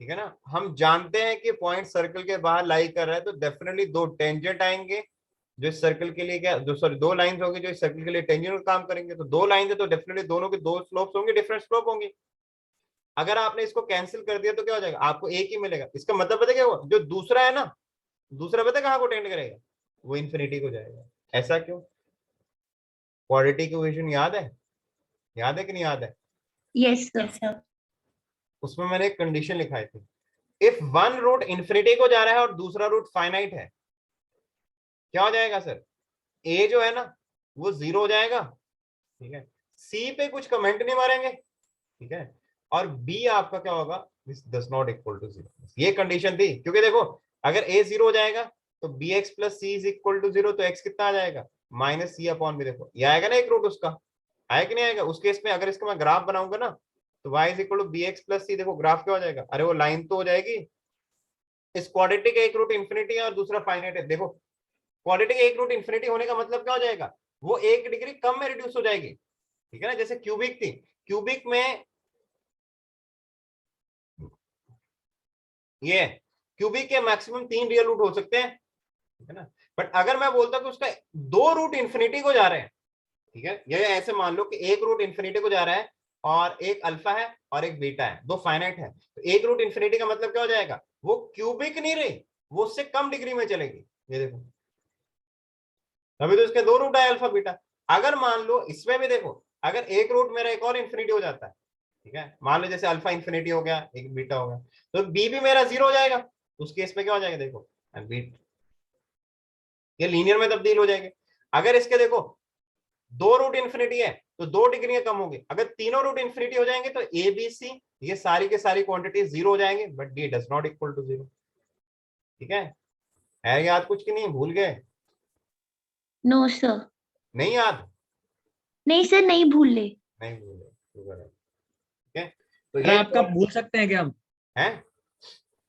ठीक है ना, हम जानते हैं कि पॉइंट सर्कल के बाहर लाई कर रहा है, तो डेफिनेटली 2 टेंजेंट आएंगे, जो इस सर्कल के लिए क्या जो सॉरी दो लाइंस होंगी जो इस सर्कल के लिए टेंजेंट काम करेंगे, तो दो लाइंस है तो डेफिनेटली दोनों के दो स्लोप्स होंगे, डिफरेंट स्लोप होंगे। अगर आपने इसको कैंसिल कर दिया तो क्या हो जाएगा, आपको एक ही मिलेगा। इसका मतलब पता क्या हुआ, जो दूसरा है ना, दूसरा पता कहाँ को टेंड करेगा, वो इन्फिनिटी को जाएगा। ऐसा क्यों? क्वाड्रेटिक इक्वेशन याद है कि नहीं याद है? Yes sir. उसमें मैंने एक कंडीशन लिखाई थी, इफ वन रूट इन्फिनिटी को जा रहा है और दूसरा रूट फाइनाइट है, क्या हो जाएगा सर, ए जो है ना वो 0 हो जाएगा, ठीक है, सी पे कुछ कमेंट नहीं मारेंगे, ठीक है, और बी आपका क्या होगा, this does not equal to 0। ये कंडीशन थी, क्योंकि देखो अगर ए 0 हो जाएगा तो b x plus c is equal to 0, तो एक्स कितना आ जाएगा, माइनस सी अपॉन बी। देखो ये आएगा ना एक रूट उसका, आया कि नहीं आएगा? उस केस में अगर इसका मैं ग्राफ बनाऊंगा ना तो y is equal to b x plus c, देखो ग्राफ क्या हो जाएगा, अरे वो लाइन तो हो जाएगी, इस क्वाड्रेटिक एक रूट इन्फिनिटी है और दूसरा फाइनाइट है। देखो क्वाड्रेटिक एक रूट इन्फिनिटी होने का मतलब क्या हो जाएगा, वो 1 डिग्री कम में रिड्यूस हो जाएगी, ठीक है ना। जैसे क्यूबिक थी, क्यूबिक में ये क्यूबिक के मैक्सिमम 3 रियल रूट हो सकते हैं, ठीक है ना। बट अगर मैं बोलता हूं कि उसका 2 रूट इन्फिनिटी को जा रहे हैं, ठीक है, ये ऐसे मान लो कि एक रूट इन्फिनिटी को जा रहा है और एक अल्फा है और एक बीटा है, दो फाइनाइट है, तो एक रूट इन्फिनिटी का मतलब क्या हो जाएगा, वो क्यूबिक नहीं रही, वो उससे कम डिग्री में चलेगी। ये देखो अभी तो इसके 2 रूट है अल्फा बीटा। अगर मान लो इसमें भी देखो, अगर एक रूट मेरा एक और इन्फिनिटी हो जाता है, ठीक है, मान लो जैसे अल्फा इन्फिनिटी हो गया, एक बीटा हो गया, तो बी भी मेरा 0 हो जाएगा, उस केस में क्या हो जाएगा, देखो बीट ये लीनियर में तब्दील हो जाएंगे। अगर इसके देखो 2 रूट इन्फिनिटी है तो 2 डिग्री कम होंगे, अगर तीनों रूट इन्फिनिटी हो जाएंगे तो ए बी सी ये सारी के सारी क्वांटिटी 0 हो जाएंगे, but d does not equal to 0, ठीक है याद कुछ की नहीं, भूल गए? No sir. नहीं याद? नहीं सर, नहीं भूले। नहीं भूले, ठीक है। तो अरे ये आपका भूल सकते हैं क्या हम? है,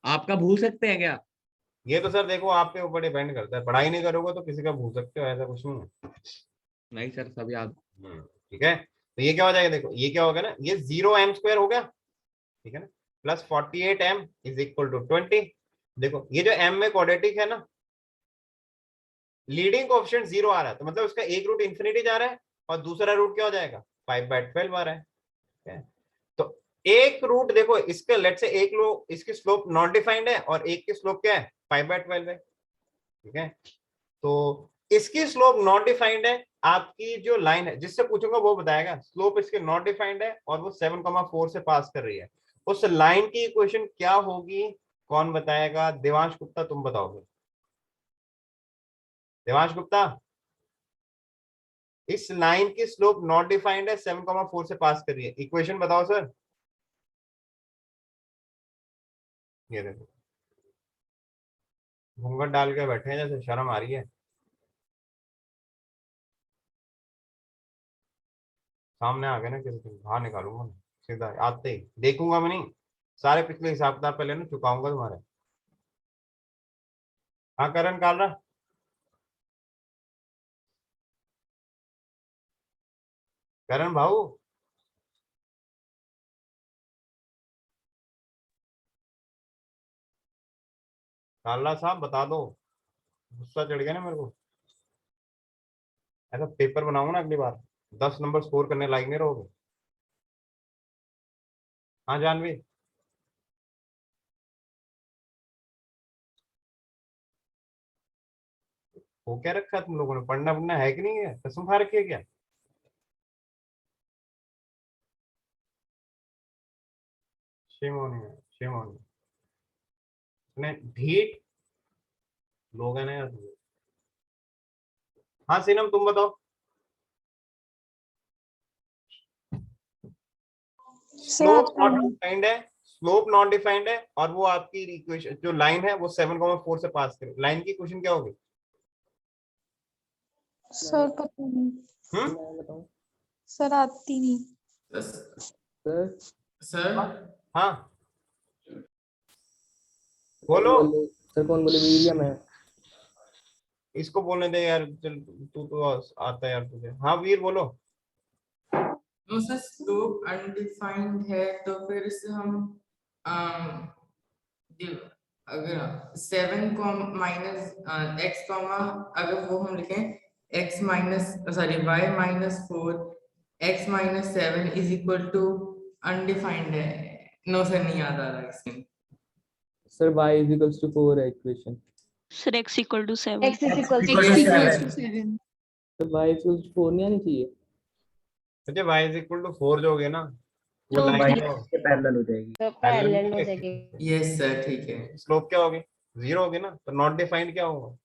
आपका भूल सकते हैं क्या? ये तो सर देखो आप पे ऊपर डिपेंड करता है, पढ़ाई नहीं करोगे तो किसी का भूल सकते हो, ऐसा कुछ नहीं है। नहीं सर, सब याद। ठीक है, तो ये क्या हो जाएगा, देखो ये क्या होगा ना, ये 0m² हो गया, ठीक है ना, plus 48m is equal to 20। देखो ये जो m में क्वाड्रेटिक है ना, लीडिंग कोएफिशिएंट 0 आ रहा है, तो मतलब उसका एक रूट इन्फिनिटी जा रहा है और दूसरा रूट क्या हो जाएगा, 5/12 आ रहा है, ठीक है? तो एक रूट देखो इसका, लेट से एक लो इसकी स्लोप नॉट डिफाइंड है और एक की स्लोप क्या है, 5/12 है, ठीक है। तो इसकी स्लोप नॉट डिफाइंड है, आपकी जो लाइन है जिससे पूछूंगा वो बताएगा, स्लोप इसके नॉट डिफाइंड है और वो 7,4 से पास कर रही है, उस लाइन की इक्वेशन क्या होगी, कौन बताएगा? देवांश गुप्ता तुम बताओगे। देवांश गुप्ता, इस लाइन की स्लोप नॉट डिफाइंड है, 7,4 से पास कर रही है, इक्वेशन बताओ सर। ये देखो घूंघट डाल के बैठे हैं, जैसे शर्म आ रही है। सामने आ गए ना किसी दिन बाहर निकालूंगा मैं, सीधा आते ही देखूंगा मैं नहीं, सारे पिछले हिसाब किताब पहले ना चुकाऊंगा तुम्हारे। हाँ करण कालरा, करण भाऊ, कालरा साहब बता दो, गुस्सा चढ़ गया ना मेरे को, ऐसा पेपर बनाऊंगा ना अगली बार, 10 नंबर स्कोर करने लायक नहीं रहोगे। हाँ जानवी, वो क्या रखा है तुम लोगों ने, पढ़ना पढ़ना है कि नहीं है, कसम खा रखी है क्या? Shame on you, shame on you, ढीठ लोग हैं ना यार। हाँ सीनम तुम बताओ। स्लोप नॉट डिफाइंड है, स्लोप नॉट डिफाइंड है और वो आपकी इक्वेशन जो लाइन है वो 7,4 से पास करे, लाइन की इक्वेशन क्या होगी? सर पता नहीं। सर आती नहीं। सर हाँ बोलो, सर कौन बोले, मीडियम है। इसको बोलने दे यार, चल तू तो आता है यार तुझे। हाँ वीर बोलो। नो सर, स्लोप अनडिफाइंड है तो फिर इसे हम अगर 7 माइनस एक्स कॉमा, अगर वो हम लिखें x minus sorry y minus 4 x minus 7 is equal to undefined है। नो सर नहीं याद आ रहा इसमें। Sir y is equals to 4 है equation. Sir x equal to 7। x is equal to Equal to 7. 7। तो y is equals to 4 नहीं आनी चाहिए? अच्छा y is equal to 4 जो हो गया ना वो तो लाइन के पैरेलल हो जाएगी। तो पैरेलल हो जाएगी। यस सर ठीक है। स्लोप क्या होगी? 0 होगी ना, तो नॉट डिफाइंड क्या होगा?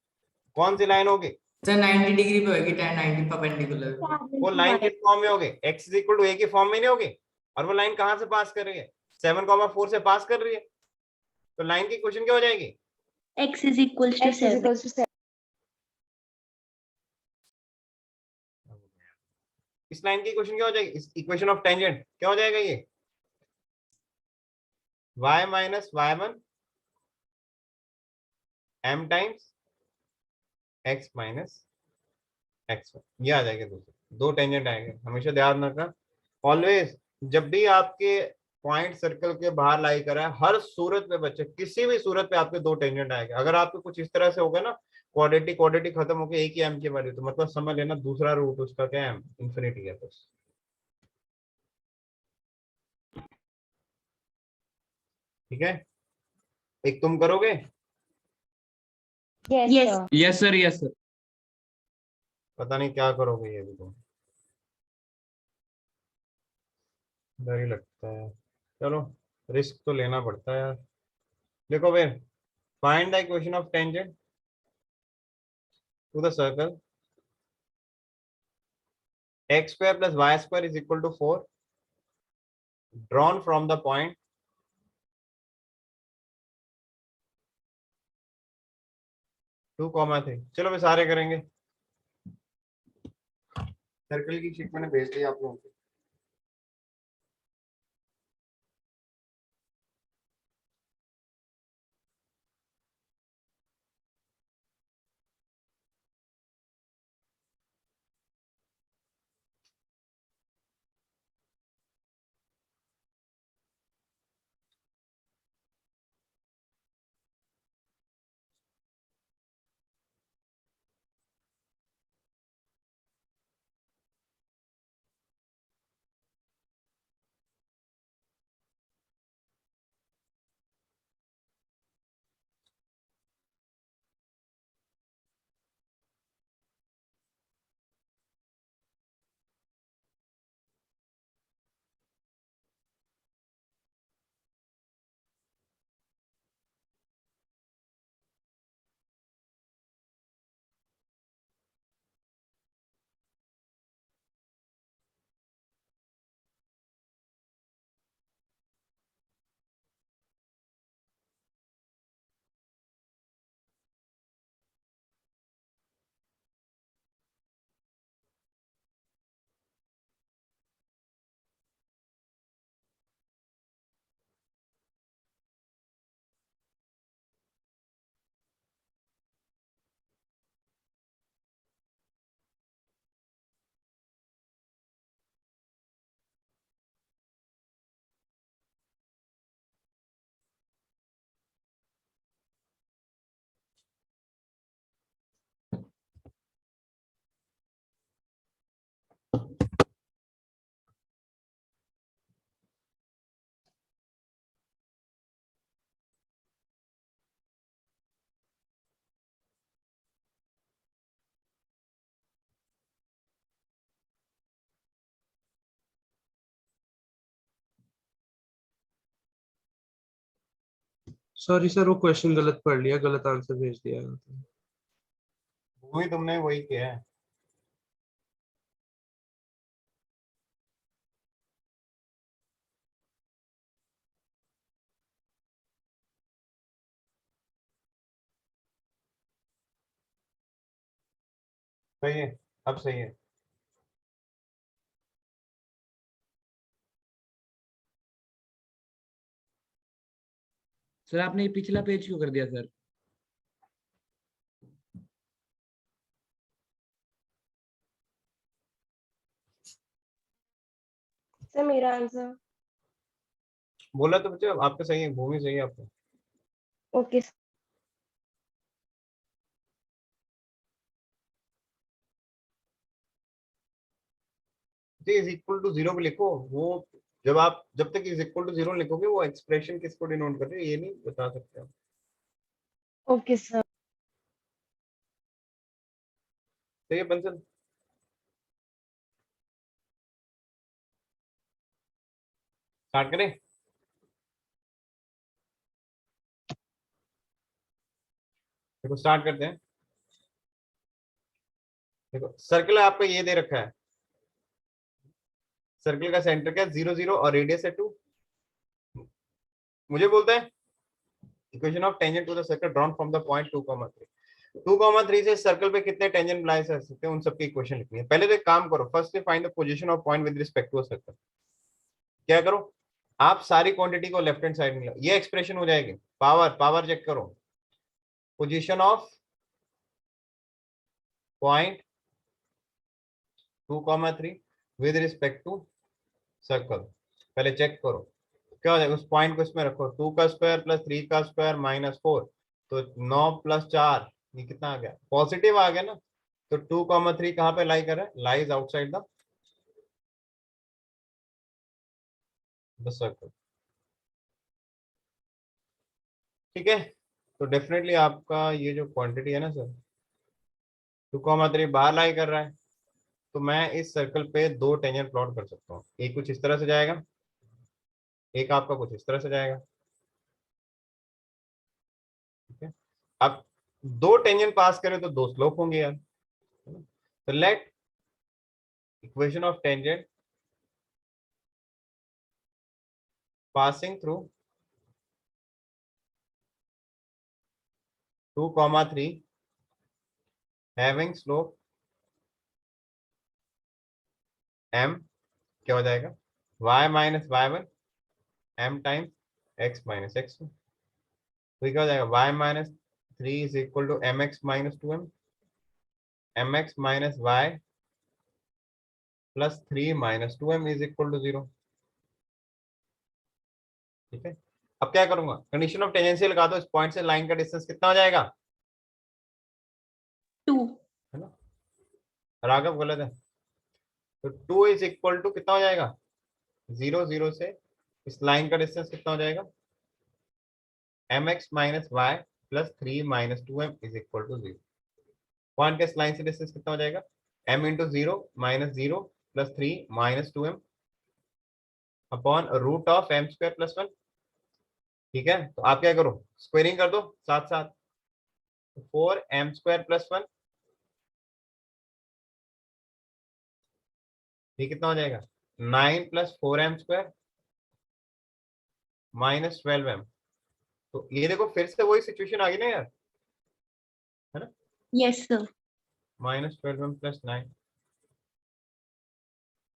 कौन सी लाइन होगी? सर 90 डिग्री पे होगी, tan 90 परपेंडिकुलर। वो लाइन किस फॉर्म में होगी? x is equal to a की फॉर्म में नहीं होगी। और वो लाइन कहां से पास कर रही है? 7,4 से पास कर रही है। तो लाइन की इक्वेशन क्या हो जाएगी? x is equals to x is 7. equal to 7. इस लाइन की इक्वेशन क्या हो जाएगी? इस इक्वेशन ऑफ टेंजेंट क्या हो जाएगा? ये y minus y1 m times x minus x1, ये आ जाएगा। दो टेंजेंट आएंगे, हमेशा ध्यान रखना। ऑलवेज जब भी आपके पॉइंट सर्कल के बाहर लाई करा है, हर सूरत पे बच्चे, किसी भी सूरत पे आपके दो टेंजेंट आएंगे। अगर आपको कुछ इस तरह से होगा ना, क्वाड्रेटिक खत्म होकर एक ही m की वैल्यू, तो मतलब समझ लेना दूसरा रूट उसका क्या है? इंफिनिटी है बस। ठीक है, एक तुम करोगे? Yes, Yes. sir. Yes sir, yes sir. पता नहीं क्या करोगे, ये भी तो डर ही लगता है। चलो रिस्क तो लेना पड़ता है यार। देखो फिर, find the equation of tangent to the circle x square plus y square is equal to 4 drawn from the point 2,3। चलो वे सारे करेंगे। सर्कल की शीट मैंने भेज दी आप लोगों को। सॉरी सर, वो क्वेश्चन गलत पढ़ लिया, गलत आंसर भेज दिया। वही तुमने वही किया है। सही है, अब सही है। सर आपने ये पिछला पेज क्यों कर दिया सर? सर मेरा आंसर बोला तो बच्चे आपका सही है, भूमि सही है आपका। Okay sir. Is equal to zero भी लिखो, वो जब तक इज इक्वल टू जीरो लिखोगे वो एक्सप्रेशन किसको डिनोट कर रही है ये नहीं बता सकते हो। Okay sir. सही है बंसल? स्टार्ट करें? देखो स्टार्ट करते हैं। देखो सर्कल आपको ये दे रखा है, सर्कल का सेंटर क्या है 0 0 और रेडियस है 2। मुझे बोलता है equation of tangent to the circle drawn from the point 2,3। 2,3 से सर्कल पे कितने टेंजेंट लाई कर सकते हैं उन सबकी इक्वेशन लिखनी है। पहले तो एक काम करो, first find the position of point with respect to a circle. क्या करो, आप सारी क्वांटिटी को लेफ्ट हैंड साइड में लो, ये एक्सप्रेशन हो जाएगी। पावर चेक करो, position of point 2,3 with respect to circle. पहले चेक करो क्या हो जाएगा, उस पॉइंट को इसमें रखो, 2 का स्क्वायर प्लस 3 का स्क्वायर माइनस 4, तो 9 प्लस 4 ये कितना आ गया, पॉजिटिव आ गया ना। तो 2,3 कहाँ पे लाई कर रहा है, लाइज आउटसाइड द सर्कल। ठीक है, तो डेफिनेटली आपका ये जो क्वांटिटी है ना सर 2,3 बाहर लाई कर रहा है, तो मैं इस सर्कल पे दो टेंजेंट प्लॉट कर सकता हूँ। एक कुछ इस तरह से जाएगा, एक आपका कुछ इस तरह से जाएगा। ठीक है, अब दो टेंजेंट पास करें तो दो स्लोप होंगे यार। तो late equation of tangent passing through 2,3 having slope m क्या हो जाएगा, y minus y1 m times x minus x2। तो क्या हो जाएगा, y minus 3 is equal to mx minus 2m, mx minus y plus 3 minus 2m is equal to 0। ठीक है, अब क्या करूंगा, कंडीशन ऑफ टेंजेंसी लगा दो, इस पॉइंट से लाइन का डिस्टेंस कितना हो जाएगा 2 है ना, राघव गलत है। तो 2 इज इक्वल टू कितना हो जाएगा, 0 0 से इस लाइन का डिस्टेंस कितना हो जाएगा, mx minus y plus 3 minus 2m is equal to 0। Point के इस लाइन से डिस्टेंस कितना हो जाएगा, m into 0 minus 0 plus 3 minus 2m upon root of m square plus 1। ठीक है, तो आप क्या करो, स्क्वेयरिंग कर दो साथ साथ, 4m स्क्वायर प्लस 1 ये कितना हो जाएगा, 9 plus 4m square minus 12m। तो ये देखो फिर से वही सिचुएशन आ गई ना यार, है ना, yes sir minus 12m plus 9,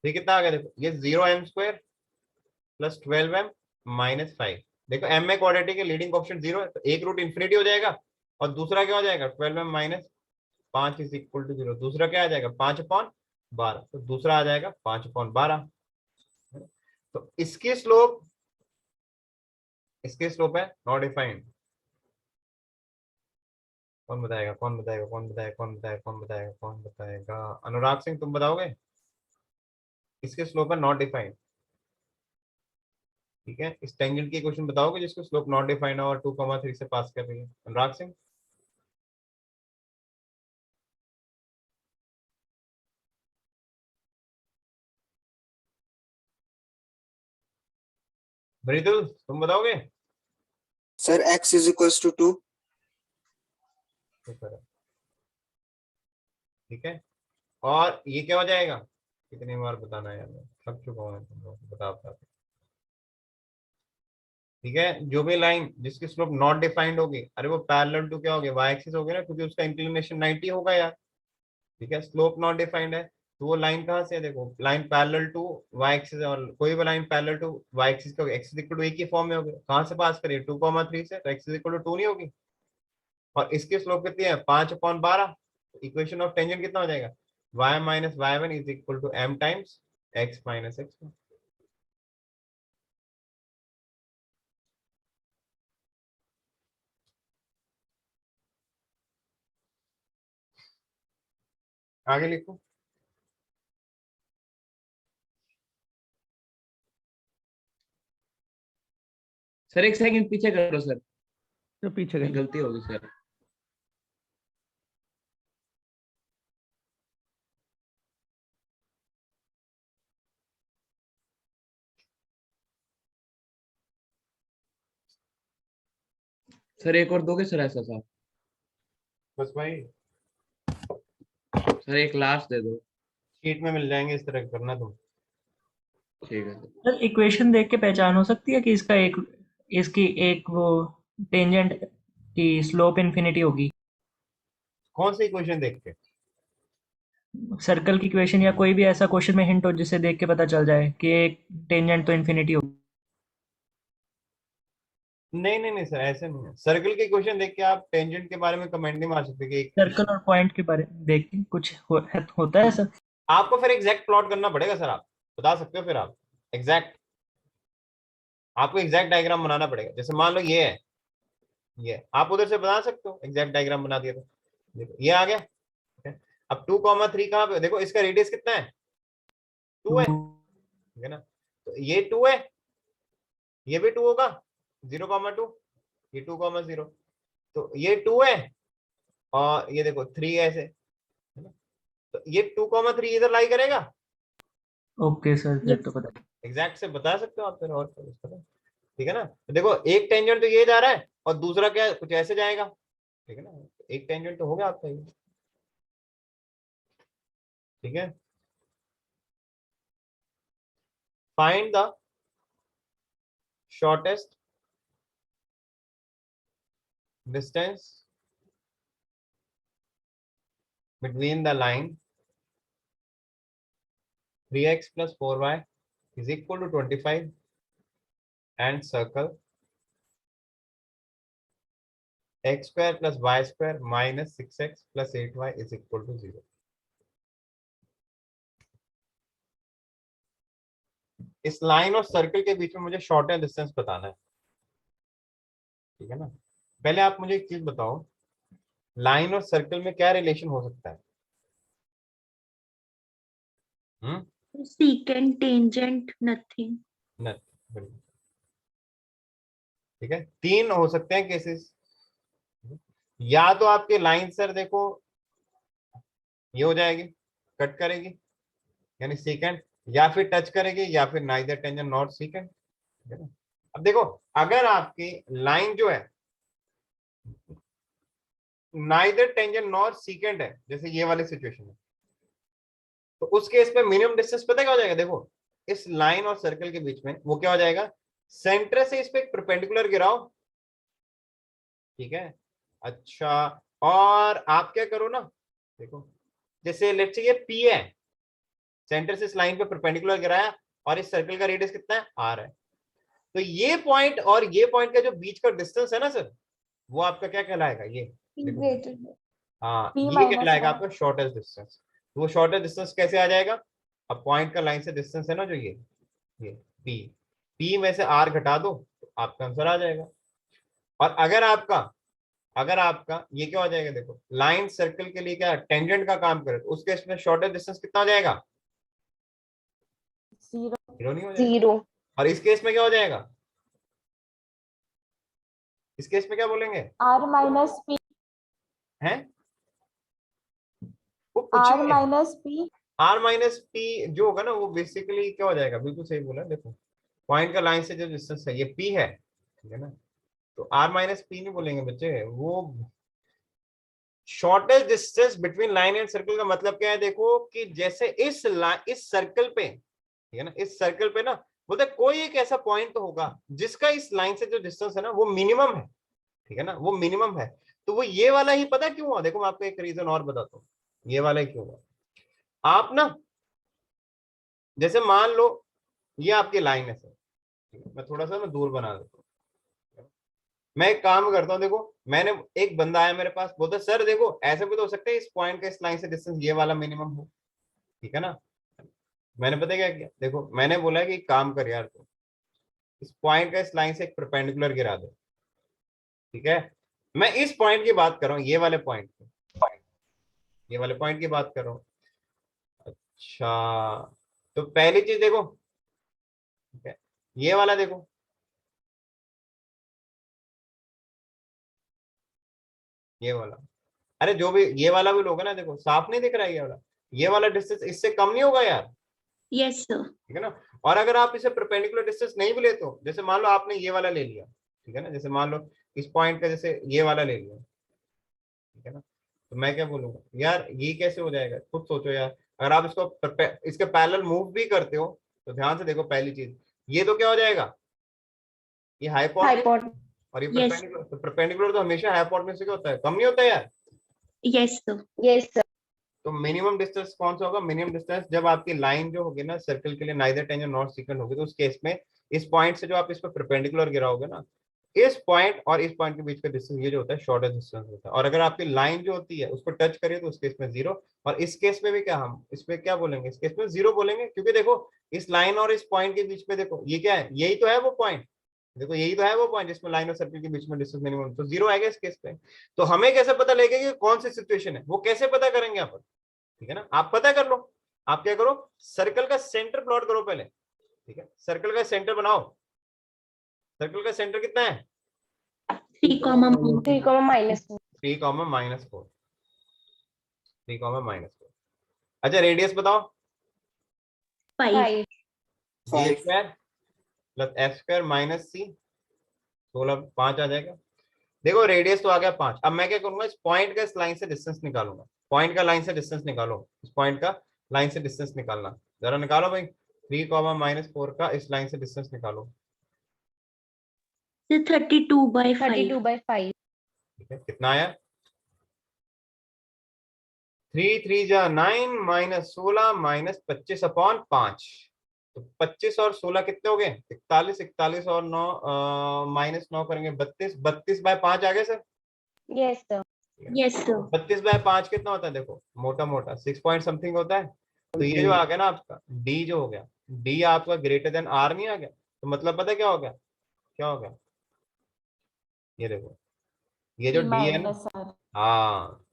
ये कितना आ गया, देखो ये 0m square plus 12m minus 5। देखो m में क्वाड्रेटिक के लीडिंग ऑप्शन 0 है, तो एक रूट इन्फिनिटी हो जाएगा और दूसरा क्या हो जाएगा 12m minus 5 is equal to 0। दूसरा क्या आ जाएगा 5/12, तो दूसरा आ जाएगा 5/12। तो इसकी स्लोप है नॉट डिफाइंड। कौन बताएगा, कौन बताएगा, कौन बताएगा, कौन बताएगा, कौन बताएगा, कौन बताएगा, अनुराग सिंह तुम बताओगे, इसके स्लोप है नॉट डिफाइंड। ठीक है, इस टेंजेंट की क्वेश्चन बताओगे जिसको स्लोप नॉट डिफाइंड और 2,3 से पास कर रही है, अनुराग सिंह। मृदुल तुम बताओगे। Sir x is equals to 2। ठीक है, और ये क्या हो जाएगा, कितनी बार बताना है यार, मैं थक चुका हूँ तुम लोग बता बता के। ठीक है, जो भी लाइन जिसकी स्लोप नॉट डिफाइंड होगी, अरे वो पैरेलल टू क्या हो गया, y एक्सिस हो गया ना, क्योंकि उसका इंक्लिनेशन 90 होगा यार। ठीक है, स्लोप नॉट डिफाइंड है, तो वो लाइन कहाँ से है, देखो line parallel to y axis, और कोई भी line parallel to y axis का x इक्वल टू 1 की फॉर्म में होगी, कहाँ से पास करिए 2,3 से, तो x इक्वल टू 2 नहीं होगी, और इसकी स्लोप कितनी है 5/12। इक्वेशन ऑफ टेंजेंट कितना हो जाएगा, y minus y1 is equal to m times x minus x1। आगे लिखो। सर एक सेकंड पीछे करो सर, तो पीछे कहीं कर गलती होगी सर। सर एक और दोगे सर ऐसा सर? बस भाई सर एक लास्ट दे दो। शीट में मिल जाएंगे, इस तरह करना तुम। ठीक है सर। सर इक्वेशन देख के पहचान हो सकती है कि इसकी एक वो टेंजेंट की स्लोप इन्फिनिटी होगी। कौन सी इक्वेशन देख के? सर्कल की इक्वेशन या कोई भी ऐसा क्वेश्चन में हिंट हो जिसे देख के पता चल जाए कि एक टेंजेंट तो इन्फिनिटी होगी। नहीं नहीं नहीं सर, ऐसे नहीं है। सर्कल के क्वेश्चन देख के आप टेंजेंट के बारे में कमेंट नहीं मार सकते कि सर्कल और पॉइंट के बारे में देख के कुछ होता है सर। आपको फिर एग्जैक्ट प्लॉट करना पड़ेगा सर। आप बता सकते हो फिर आप एग्जैक्ट, आपको एग्जैक्ट डायग्राम बनाना पड़ेगा। जैसे मान लो ये है, ये आप उधर से बना सकते हो, एग्जैक्ट डायग्राम बना दिया तो देखो ये आ गया। ठीक है, अब 2,3 कहाँ पे? देखो इसका रेडियस कितना है? 2 है, ठीक है ना? तो ये 2 है, ये भी 2 होगा, 0,2, ये 2,0, तो ये 2 है, और ये देखो 3 ऐसे, है ना? तो ये 2,3 इधर लाई करेगा। ओके सर, फिर तो पता। एग्जैक्ट से बता सकते हो आप फिर, और ठीक है ना? तो देखो एक टेंजेंट तो ये जा रहा है और दूसरा क्या कुछ ऐसे जाएगा, ठीक है ना? एक टेंजेंट तो हो गया आपका ये, ठीक है। Find the shortest distance between the line 3x plus 4y is equal to 25 and circle x square plus y square minus 6x plus 8y is equal to 0. इस लाइन और सर्कल के बीच में मुझे शॉर्टेस्ट डिस्टेंस बताना है, ठीक है ना? पहले आप मुझे एक चीज बताओ, लाइन और सर्कल में क्या रिलेशन हो सकता है? Secant, tangent, nothing. ठीक है, 3 हो सकते हैं केसेस। या तो आपके लाइन सर देखो ये हो जाएगी, कट करेगी यानी सेकेंड, या फिर टच करेगी, या फिर नाइदर टेंजेंट नॉट सेकेंड, ठीक है ना? अब देखो अगर आपकी लाइन जो है नाइदर टेंजेंट नॉट सेकेंड है, जैसे ये वाली सिचुएशन है, तो उस केस में मिनिमम डिस्टेंस पता क्या हो जाएगा? देखो इस लाइन और सर्कल के बीच में वो क्या हो जाएगा, सेंटर से इस पे एक परपेंडिकुलर गिराओ, ठीक है? अच्छा, और आप क्या करो ना, देखो जैसे लेट्स से ये P है, सेंटर से इस लाइन पे परपेंडिकुलर गिराया और इस सर्कल का रेडियस कितना है? R है। तो ये पॉइंट और ये पॉइंट का जो बीच का डिस्टेंस है ना सर, वो आपका क्या कहलाएगा? ये हाँ, ये कहलाएगा आपका शॉर्टेस्ट डिस्टेंस। वो शॉर्टेस्ट डिस्टेंस कैसे आ जाएगा? अब पॉइंट का लाइन से डिस्टेंस है ना जो ये P में से R घटा दो तो आपका आंसर आ जाएगा। और अगर आपका ये क्या हो जाएगा, देखो लाइन सर्कल के लिए क्या टेंजेंट का काम करे तो उसके इसमें शॉर्टेस्ट डिस्टेंस कितना हो जाएगा? 0 नहीं हो जाएगा। 0। और इस केस में क्या हो जाएगा? इस केस में क्या बोलेंगे? R minus P। हैं? R minus P जो होगा ना वो बेसिकली क्या हो जाएगा? बिल्कुल सही बोला। देखो पॉइंट का लाइन से जो डिस्टेंस है ये P है, ठीक है ना? तो R minus P नहीं बोलेंगे बच्चे, वो shortest distance between line and circle का मतलब क्या है? देखो कि जैसे इस सर्कल पे, ठीक है ना, इस सर्कल पे ना बोलते कोई एक ऐसा पॉइंट तो होगा जिसका इस लाइन से जो डिस्टेंस है ना वो मिनिमम है, ठीक है ना, वो मिनिमम है। तो वो ये वाला ही, पता क्यों हुआ? देखो मैं आपको एक रीजन और बताता हूँ ये वाला ही क्यों हुआ। आप ना जैसे मान लो ये आपकी लाइन है सर, मैं थोड़ा सा ना दूर बना देता हूँ। मैं एक काम करता हूँ, देखो मैंने एक बंदा आया मेरे पास, बोलता सर देखो ऐसे भी तो हो सकता है इस पॉइंट का इस लाइन से डिस्टेंस ये वाला मिनिमम हो, ठीक है ना? मैंने पता क्या किया, देखो मैंने बोला कि काम कर यार, तो इस पॉइंट का इस लाइन से एक परपेंडिकुलर गिरा दो, ठीक है? मैं इस पॉइंट की बात कर रहा हूँ, ये वाले पॉइंट की बात कर रहा हूँ। अच्छा, तो पहली चीज देखो, ठीक है, ये वाला देखो, ये वाला, अरे जो भी ये वाला भी लोगे ना, देखो साफ नहीं दिख रहा है ये वाला डिस्टेंस इससे कम नहीं होगा यार, यस सर। ठीक है ना। और अगर आप इसे परपेंडिकुलर डिस्टेंस नहीं भी लेते हो, जैसे मान लो आपने ये वाला ले लिया, ठीक है ना, जैसे मान लो इस पॉइंट का जैसे ये वाला ले लिया, ठीक है ना, तो मैं क्या बोलूंगा यार, ये कैसे हो जाएगा, खुद सोचो यार। अगर आप इसके पैरेलल मूव भी करते हो तो ध्यान से देखो, पहली चीज ये तो क्या हो जाएगा, ये हाइपोटेन्यूज, हाइपोट और ये Yes. परपेंडिकुलर, तो परपेंडिकुलर तो हमेशा हाइपोटेन्यूज से क्या होता है, कम नहीं होता यार। Yes sir. Yes sir. तो मिनिमम डिस्टेंस कौन सा होगा, मिनिमम डिस्टेंस जब आपकी लाइन जो होगी ना सर्कल के लिए नाइदर टेंजेंट नॉट सेकेंड होगी, तो उस केस में इस पॉइंट से जो आप इस पर परपेंडिकुलर गिराओगे ना, इस पॉइंट और इस पॉइंट के बीच का डिस्टेंस ये जो होता है शॉर्टेस्ट डिस्टेंस होता है। और अगर आपकी लाइन जो होती है उसको टच करिए तो उस केस में 0, और इस केस में भी क्या, हम इसमें क्या बोलेंगे, इस केस में 0 बोलेंगे, क्योंकि देखो इस लाइन और इस पॉइंट के बीच में देखो ये क्या है, यही तो है वो पॉइंट, देखो यही तो है वो पॉइंट जिसमें लाइन और सर्कल के बीच में डिस्टेंस मिनिमम, तो 0 आएगा इस केस पे। तो हमें कैसे पता लगेगा कि कौन सी सिचुएशन है, वो कैसे पता करेंगे आप, ठीक है ना, आप पता कर लो, आप क्या करो, सर्कल का सेंटर प्लॉट करो पहले, ठीक है, सर्कल का सेंटर बनाओ, सर्कल का सेंटर कितना है, 3, -3, -4 3, -4, 3, -4। अच्छा रेडियस बताओ, 5। 5 g square plus f square minus c, 16, 5 आ जाएगा। देखो रेडियस तो आ गया 5, अब मैं क्या करूंगा, इस पॉइंट का इस लाइन से डिस्टेंस निकालूंगा, पॉइंट का लाइन से डिस्टेंस निकालो, इस पॉइंट का लाइन से डिस्टेंस निकालना, जरा निकालो भाई, 3, -4 का इस लाइन से डिस्टेंस निकालो, 32/5। 32/5 ठीक है, कितना आया, 3, 3 जा 9 -16 -25/5, तो 25 और 16 कितने हो गए, 41, 41 और 9 -9 करेंगे 32, 32/5 आ गए sir. Yes sir. Yes sir. 32/5 कितना होता है, देखो मोटा मोटा 6 पॉइंट समथिंग होता है, तो ये जो आ गया ना आपका डी जो हो गया, डी आपका ग्रेटर देन आर नहीं आ गया, तो मतलब पता क्या हो गया, क्या हो गया, ये देखो ये जो डी है ना, हाँ,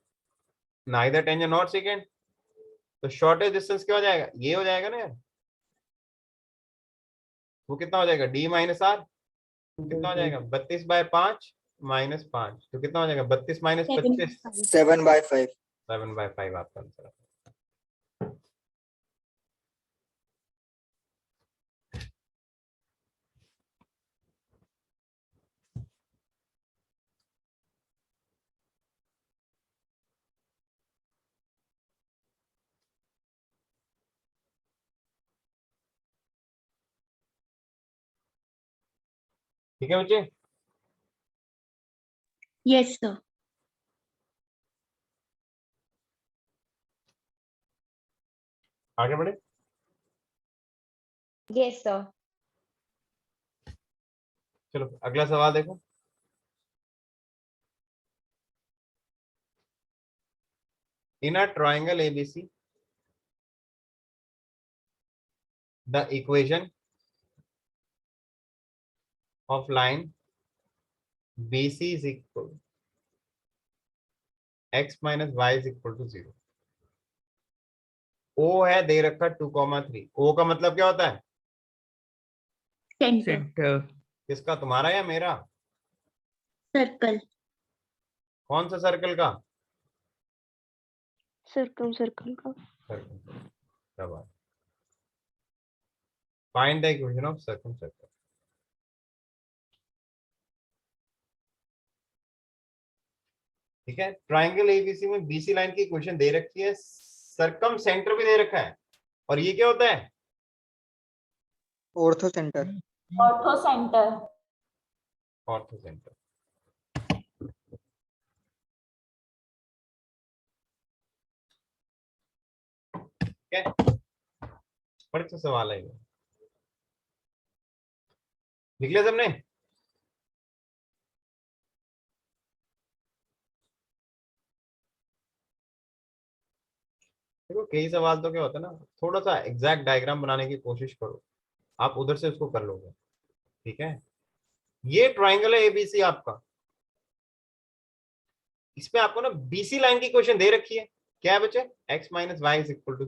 नाइदर टेंजेंट नॉट सेकेंड, तो शॉर्टेस्ट डिस्टेंस क्या हो जाएगा, ये हो जाएगा ना यार, वो कितना हो जाएगा, डी माइनस आर, कितना हो जाएगा 32/5 -5, तो कितना हो जाएगा 32 - 25, 7/5 7/5 आपका आंसर। ठीक है बच्चे, यस सर। आगे बढ़े, यस सर। चलो अगला सवाल देखो, in a triangle ABC the equation of line BC is equal x minus y is equal to 0। O है दे रखा 2,3, O का मतलब क्या होता है, सेंटर। किसका, तुम्हारा या मेरा, सर्कल। कौन सा सर्कल का, सर्कल सर्कल का। Circle. Find the equation of circum circle. ठीक है, ट्राइंगल एबीसी में बीसी लाइन की इक्वेशन दे रखी है, सर्कम सेंटर भी दे रखा है, और ये क्या होता है, ortho centre. Ortho centre. Ortho centre. ठीक है, बड़े अच्छा सवाल है ये, लिख लिया सबने, देखो कई सवाल तो क्या होता है ना, थोड़ा सा एग्जैक्ट डायग्राम बनाने की कोशिश करो, आप उधर से उसको कर लोगे, ठीक है। ये ट्राइंगल है एबीसी आपका, इसमें आपको ना बीसी लाइन की क्वेश्चन दे रखी है, क्या है बच्चे, x - y =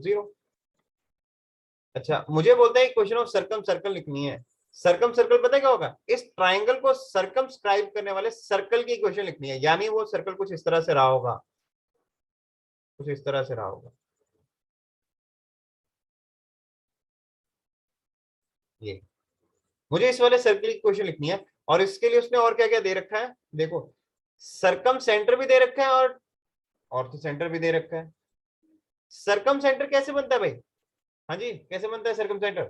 0, अच्छा, मुझे बोलता है क्वेश्चन ऑफ सर्कम सर्कल लिखनी है। सर्कम सर्कल पता है क्या होगा? इस ट्राइंगल को सर्कमस्क्राइब करने वाले सर्कल की इक्वेशन लिखनी है, यानी वो सर्कल कुछ इस तरह से रहा होगा, कुछ इस तरह से रहा होगा। ये मुझे इस वाले सर्कल की इक्वेशन लिखनी है, और इसके लिए उसने और क्या क्या दे रखा है देखो, सर्कम सेंटर भी दे रखा है और ऑर्थो सेंटर भी दे रखा है। सर्कम सेंटर कैसे बनता है भाई? हाँ जी, कैसे बनता है circum centre?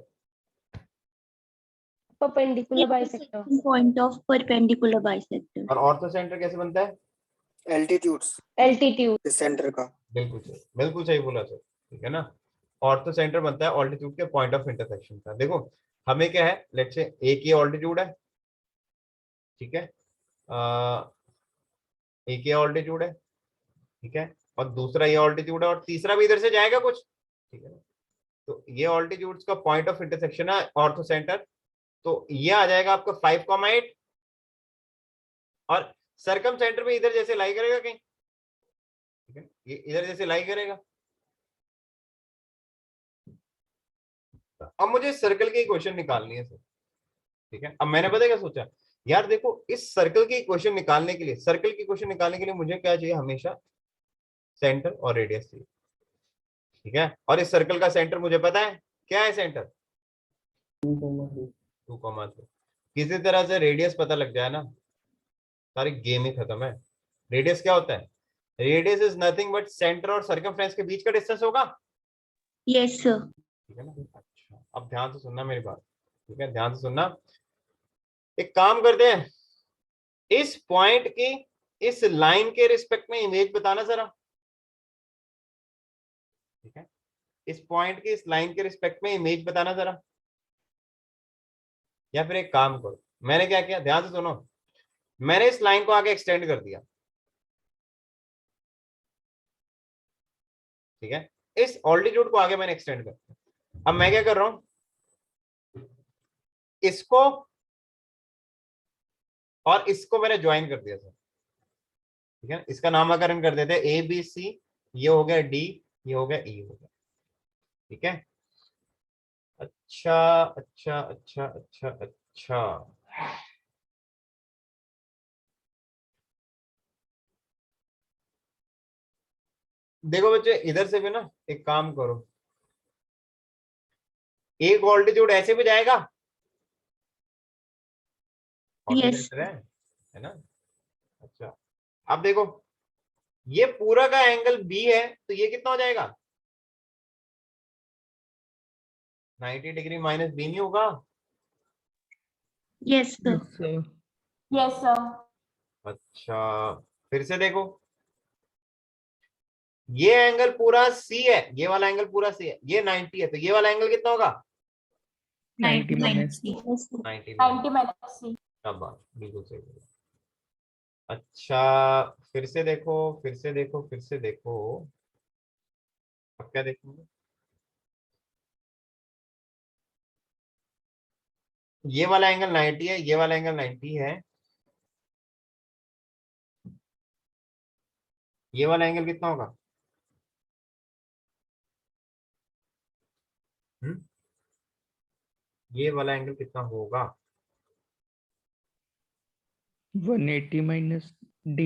Perpendicular bisector. Point of perpendicular bisector. और ऑर्थो सेंटर कैसे बनता है? Altitudes altitude. सेंटर का। बिल्कुल सही बोला सर, ठीक है ना। ऑर्थो सेंटर बनता है ऑल्टीट्यूड के पॉइंट ऑफ इंटरसेक्शन का। देखो हमें क्या है, लेट्स से एक ये ऑल्टीट्यूड है, ठीक है, एक ये ऑल्टीट्यूड है, ठीक है, और दूसरा ये ऑल्टीट्यूड है, और तीसरा भी इधर से जाएगा कुछ, ठीक है ना। तो ये ऑल्टीट्यूड्स का पॉइंट ऑफ इंटरसेक्शन है ऑर्थो सेंटर, तो ये आ जाएगा आपका 5,8, और सर्कम सेंटर में इधर जैसे लाई करेगा कहीं, ठीक है, ये इधर जैसे लाई करेगा। अब मुझे सर्कल की इक्वेशन निकालनी है सर, ठीक है। अब मैंने पता है क्या सोचा, यार देखो इस सर्कल की इक्वेशन निकालने के लिए, सर्कल की इक्वेशन निकालने के लिए मुझे क्या चाहिए, हमेशा सेंटर और रेडियस चाहिए, ठीक है। और इस सर्कल का सेंटर मुझे पता है क्या है, सेंटर 2,2। किसी तरह से रेडियस पता लग जाए ना, सारी गेम ही खत्म है। रेडियस क्या होता है? Radius is nothing but centre और सर्कमफ्रेंस के बीच का डिस्टेंस होगा। Yes, sir. ठीक है ना। अच्छा, अब ध्यान से सुनना मेरी बात, ठीक है, ध्यान से सुनना। एक काम करते हैं, इस पॉइंट की इस लाइन के रिस्पेक्ट में इमेज बताना जरा, ठीक है, इस पॉइंट की इस लाइन के रिस्पेक्ट में इमेज बताना जरा। या फिर एक काम करो, मैंने क्या किया, ध्यान से सुनो, मैंने इस लाइन को आगे एक्सटेंड कर दिया, ठीक है, इस ऑल्टीट्यूड को आगे मैंने एक्सटेंड कर दिया। अब मैं क्या कर रहा हूं, इसको और इसको मैंने ज्वाइन कर दिया सर, ठीक है। इसका नामकरण कर देते हैं ABC, ये हो गया D, ये हो गया E हो गया, ठीक है। अच्छा अच्छा अच्छा अच्छा अच्छा, देखो बच्चे इधर से भी ना एक काम करो, एक ऑल्टीट्यूड ऐसे भी जाएगा, Yes. है ना। अच्छा, अब देखो ये पूरा का एंगल B है, तो ये कितना हो जाएगा, 90 डिग्री माइनस B नहीं होगा? Yes, sir. Yes, sir. अच्छा, फिर से देखो, ये एंगल पूरा C है, ये वाला एंगल पूरा C है, ये 90 है, तो ये वाला एंगल कितना होगा? 90 minus C. 90 90 minus C. क्या बात, बिल्कुल सही बोला। अच्छा, फिर से देखो, फिर से देखो, फिर से देखो, अब क्या देखेंगे, ये वाला एंगल 90 है, ये वाला एंगल 90 है, ये वाला एंगल कितना होगा? ये वाला एंगल कितना होगा? 180 minus D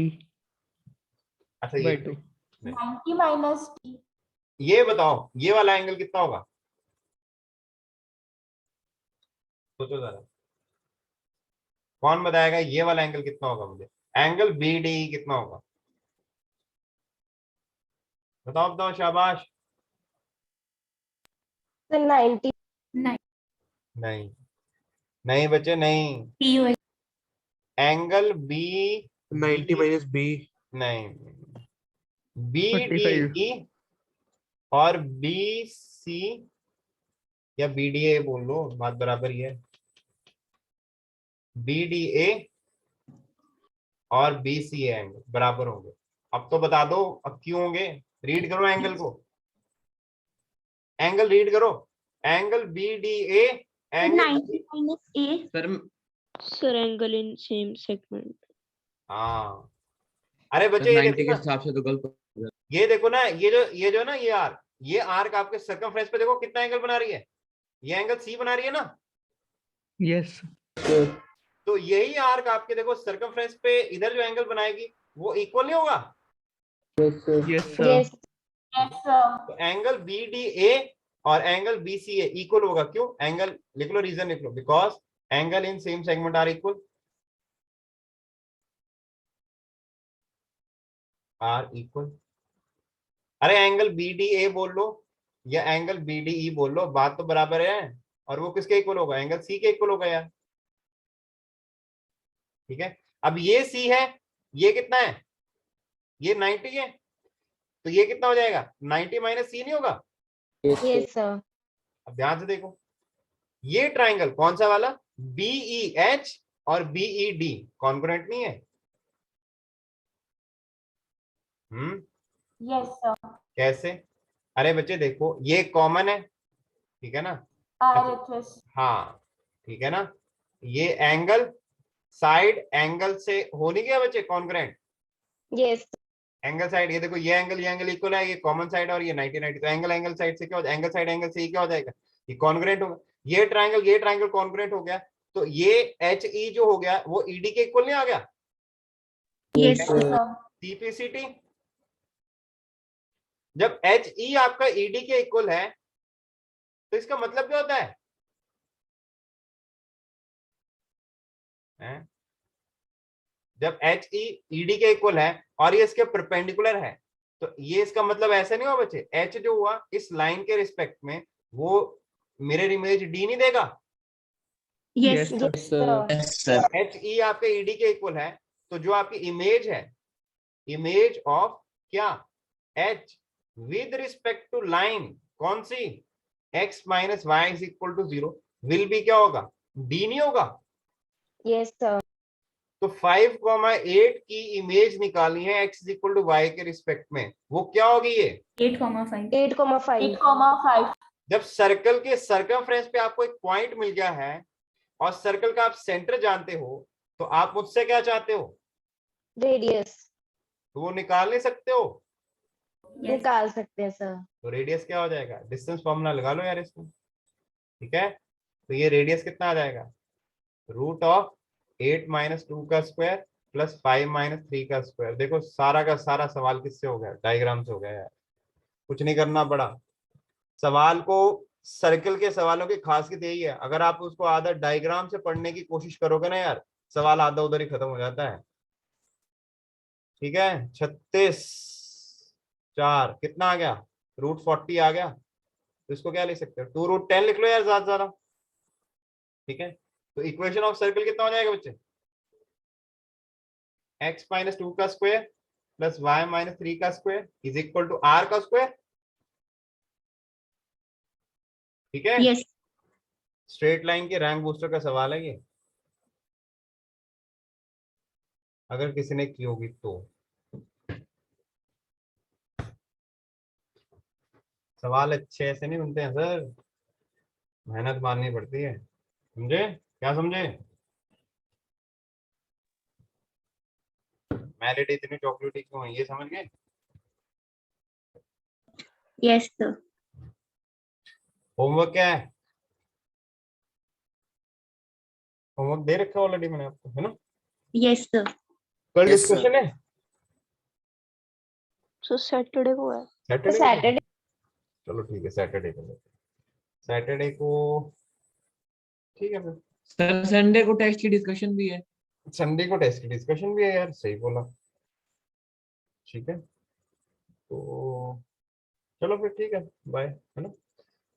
अच्छा, by ये 2. 90 minus D. ये बताओ ये वाला एंगल कितना होगा, सोचो जरा, कौन बताएगा ये वाला एंगल कितना होगा मुझे? एंगल BD कितना होगा? बताओ बताओ, शाबाश। 90। नहीं नहीं बच्चे, नहीं, POS. Angle B 90 minus B. नहीं, 45. BDE और BC या BDA बोल लो, बात बराबर ही है। BDA और BCA एंगल बराबर होंगे। अब तो बता दो, अब क्यों होंगे, रीड करो एंगल को, एंगल रीड करो, angle BDA, angle 90 minus A. Sir angle in same segment. हाँ, अरे बच्चे ये 90 के देखो ना, हिसाब से तो गलत हो गया। ये देखो ना, ये जो ना ये आर्क आपके सर्कमफ्रेंस पे देखो कितना एंगल बना रही है, ये एंगल सी बना रही है ना, यस तो यही आर्क आपके देखो सर्कमफ्रेंस पे इधर जो एंगल बनाएगी वो इक्वल नहीं होगा? Yes sir. यस यस तो एंगल बी डी ए और angle B C A equal होगा। क्यों? एंगल लिख लो, रीजन लिख लो, because angle in same segment are equal, are equal. अरे एंगल बी डी ए बोल लो या एंगल बी डी ई बोल लो, बात तो बराबर है। और वो किसके इक्वल होगा? एंगल सी के इक्वल होगा यार। ठीक है, अब ये सी है, ये कितना है? ये 90 है, तो ये कितना हो जाएगा? 90 माइनस सी नहीं होगा? Yes sir. अब ध्यान से देखो, ये ट्राइंगल कौन सा वाला? बीई एच और बीई डी कॉन्ग्रुएंट नहीं है? Yes sir. कैसे? अरे बच्चे देखो, ये कॉमन है, ठीक है ना? RHS हाँ ठीक है ना, ये एंगल साइड एंगल से हो नहीं गया बच्चे कॉन्ग्रुएंट? यस एंगल साइड, ये देखो ये एंगल इक्वल है, ये कॉमन साइड और ये 90 90, तो एंगल साइड से क्या हो जाएगा? एंगल साइड एंगल से ये क्या हो जाएगा? ये कॉन्ग्रुएंट होगा। ये ट्राइंगल कॉन्ग्रुएंट हो गया, तो ये एच ई जो हो गया वो ईडी के इक्वल नहीं आ गया? Yes sir. सीपीसीटी, जब एच ई आपका ईडी के इक्वल है तो इसका मतलब क्या होता है? जब एच ई ईडी के इक्वल है और ये इसके परपेंडिकुलर है, तो ये इसका मतलब ऐसा नहीं हुआ बच्चे, एच जो हुआ इस लाइन के रिस्पेक्ट में वो मिरर इमेज डी नहीं देगा? Yes sir. एच ई आपके ईडी के इक्वल है, तो जो आपकी इमेज है, इमेज ऑफ क्या? H with respect to line कौन सी? x minus y is equal to 0 will be क्या होगा? डी नहीं होगा? Yes sir. तो 5,8 की इमेज निकालनी है x is equal to y के रिस्पेक्ट में, वो क्या होगी? ये 8,5 8,5 जब सर्कल के सर्कमफ्रेंस पे आपको एक पॉइंट मिल गया है और सर्कल का आप सेंटर जानते हो, तो आप मुझसे क्या चाहते हो? रेडियस तो वो निकाल नहीं सकते हो? निकाल सकते हैं सर। तो रेडियस क्या हो जाएगा? डिस्टेंस फॉर्मूला लगा लो यार इसमें, ठीक है? तो ये रेडियस कितना आ जाएगा? रूट ऑफ 8 माइनस 2 का स्क्वायर प्लस 5 माइनस 3 का स्क्वायर। देखो सारा का सारा सवाल किससे हो गया? डायग्राम से हो गया यार, कुछ नहीं करना पड़ा। सवाल को, सर्कल के सवालों की खासियत यही है, अगर आप उसको आधा डायग्राम से पढ़ने की कोशिश करोगे ना यार, सवाल आधा उधर ही खत्म हो जाता है। ठीक है, 36 4 कितना आ गया? रूट 40 आ गया, तो इसको क्या लिख सकते हो? 2 रूट 10 लिख लो यार ज्यादा ज्यादा। ठीक है, तो इक्वेशन ऑफ सर्कल कितना हो जाएगा बच्चे? x माइनस 2 का स्क्वायर प्लस y माइनस 3 का square is equal to r का स्क्वायर। ठीक है, यस स्ट्रेट लाइन के रैंक बूस्टर का सवाल है ये, अगर किसी ने की होगी तो। सवाल अच्छे ऐसे नहीं बनते हैं सर, मेहनत मारनी पड़ती है, समझे? क्या समझे? मैरिड इतनी चॉकलेटी क्यों है, ये समझ गए? Yes sir. होमवर्क क्या है? होमवर्क दे रखा ऑलरेडी मैंने आपको, है ना? Yes sir. कल डिस्कशन है? सो सैटरडे को है। सैटरडे चलो ठीक है, सैटरडे को लेते हैं। सैटरडे को ठीक है फिर। सर संडे को टेस्ट की डिस्कशन भी है। संडे को टेस्ट की डिस्कशन भी है यार, सही बोला। ठीक है, तो चलो फिर ठीक है, बाय, है ना?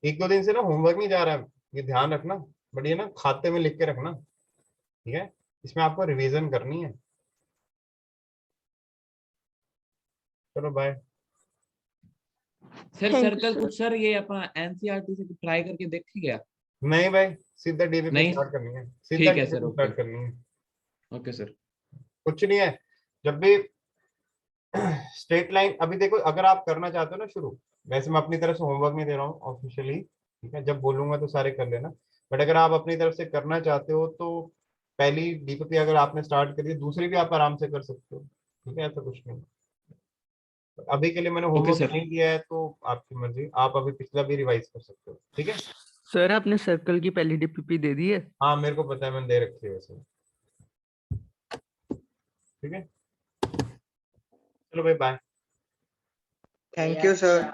1-2 दिन से ना होमवर्क नहीं जा रहा है, ये ध्यान रखना, बट ये ना खाते में लिख के रखना, ठीक है? इसमें आपको रिवीजन करनी है। चलो bye. Sir Thank you, circle sir. कुछ सर ये अपना एनसीईआरटी से ट्राई करके देखी गया? नहीं भाई, सीधा डीबी पे नहीं? स्टार्ट करनी है, सीधा ठीक है DB सर, पे स्टार्ट ओके करनी है। Okay sir. कुछ नहीं है, जब भी स्ट्रेट लाइन, अभी देखो अगर आप करना चाहते हो ना शुरू, वैसे मैं अपनी तरफ से होमवर्क नहीं दे रहा हूँ ऑफिशियली, ठीक है? जब बोलूंगा तो सारे कर लेना, बट अगर आप अपनी तरफ से करना चाहते हो तो पहली डीपीपी अगर आपने स्टार्ट करी, दूसरी भी आप आराम से कर सकते हो, ठीक है? ऐसा कुछ नहीं। अभी के लिए मैंने ओके होमवर्क सर। नहीं दिया है तो आपकी मर्जी, आप अभी पिछला भी रिवाइज कर सकते हो, ठीक है? सर आपने सर्कल की पहली डीपीपी दे दी है? हाँ मेरे को पता है, मैंने दे रखी है वैसे। ठीक है, चलो भाई बाय। Thank you sir.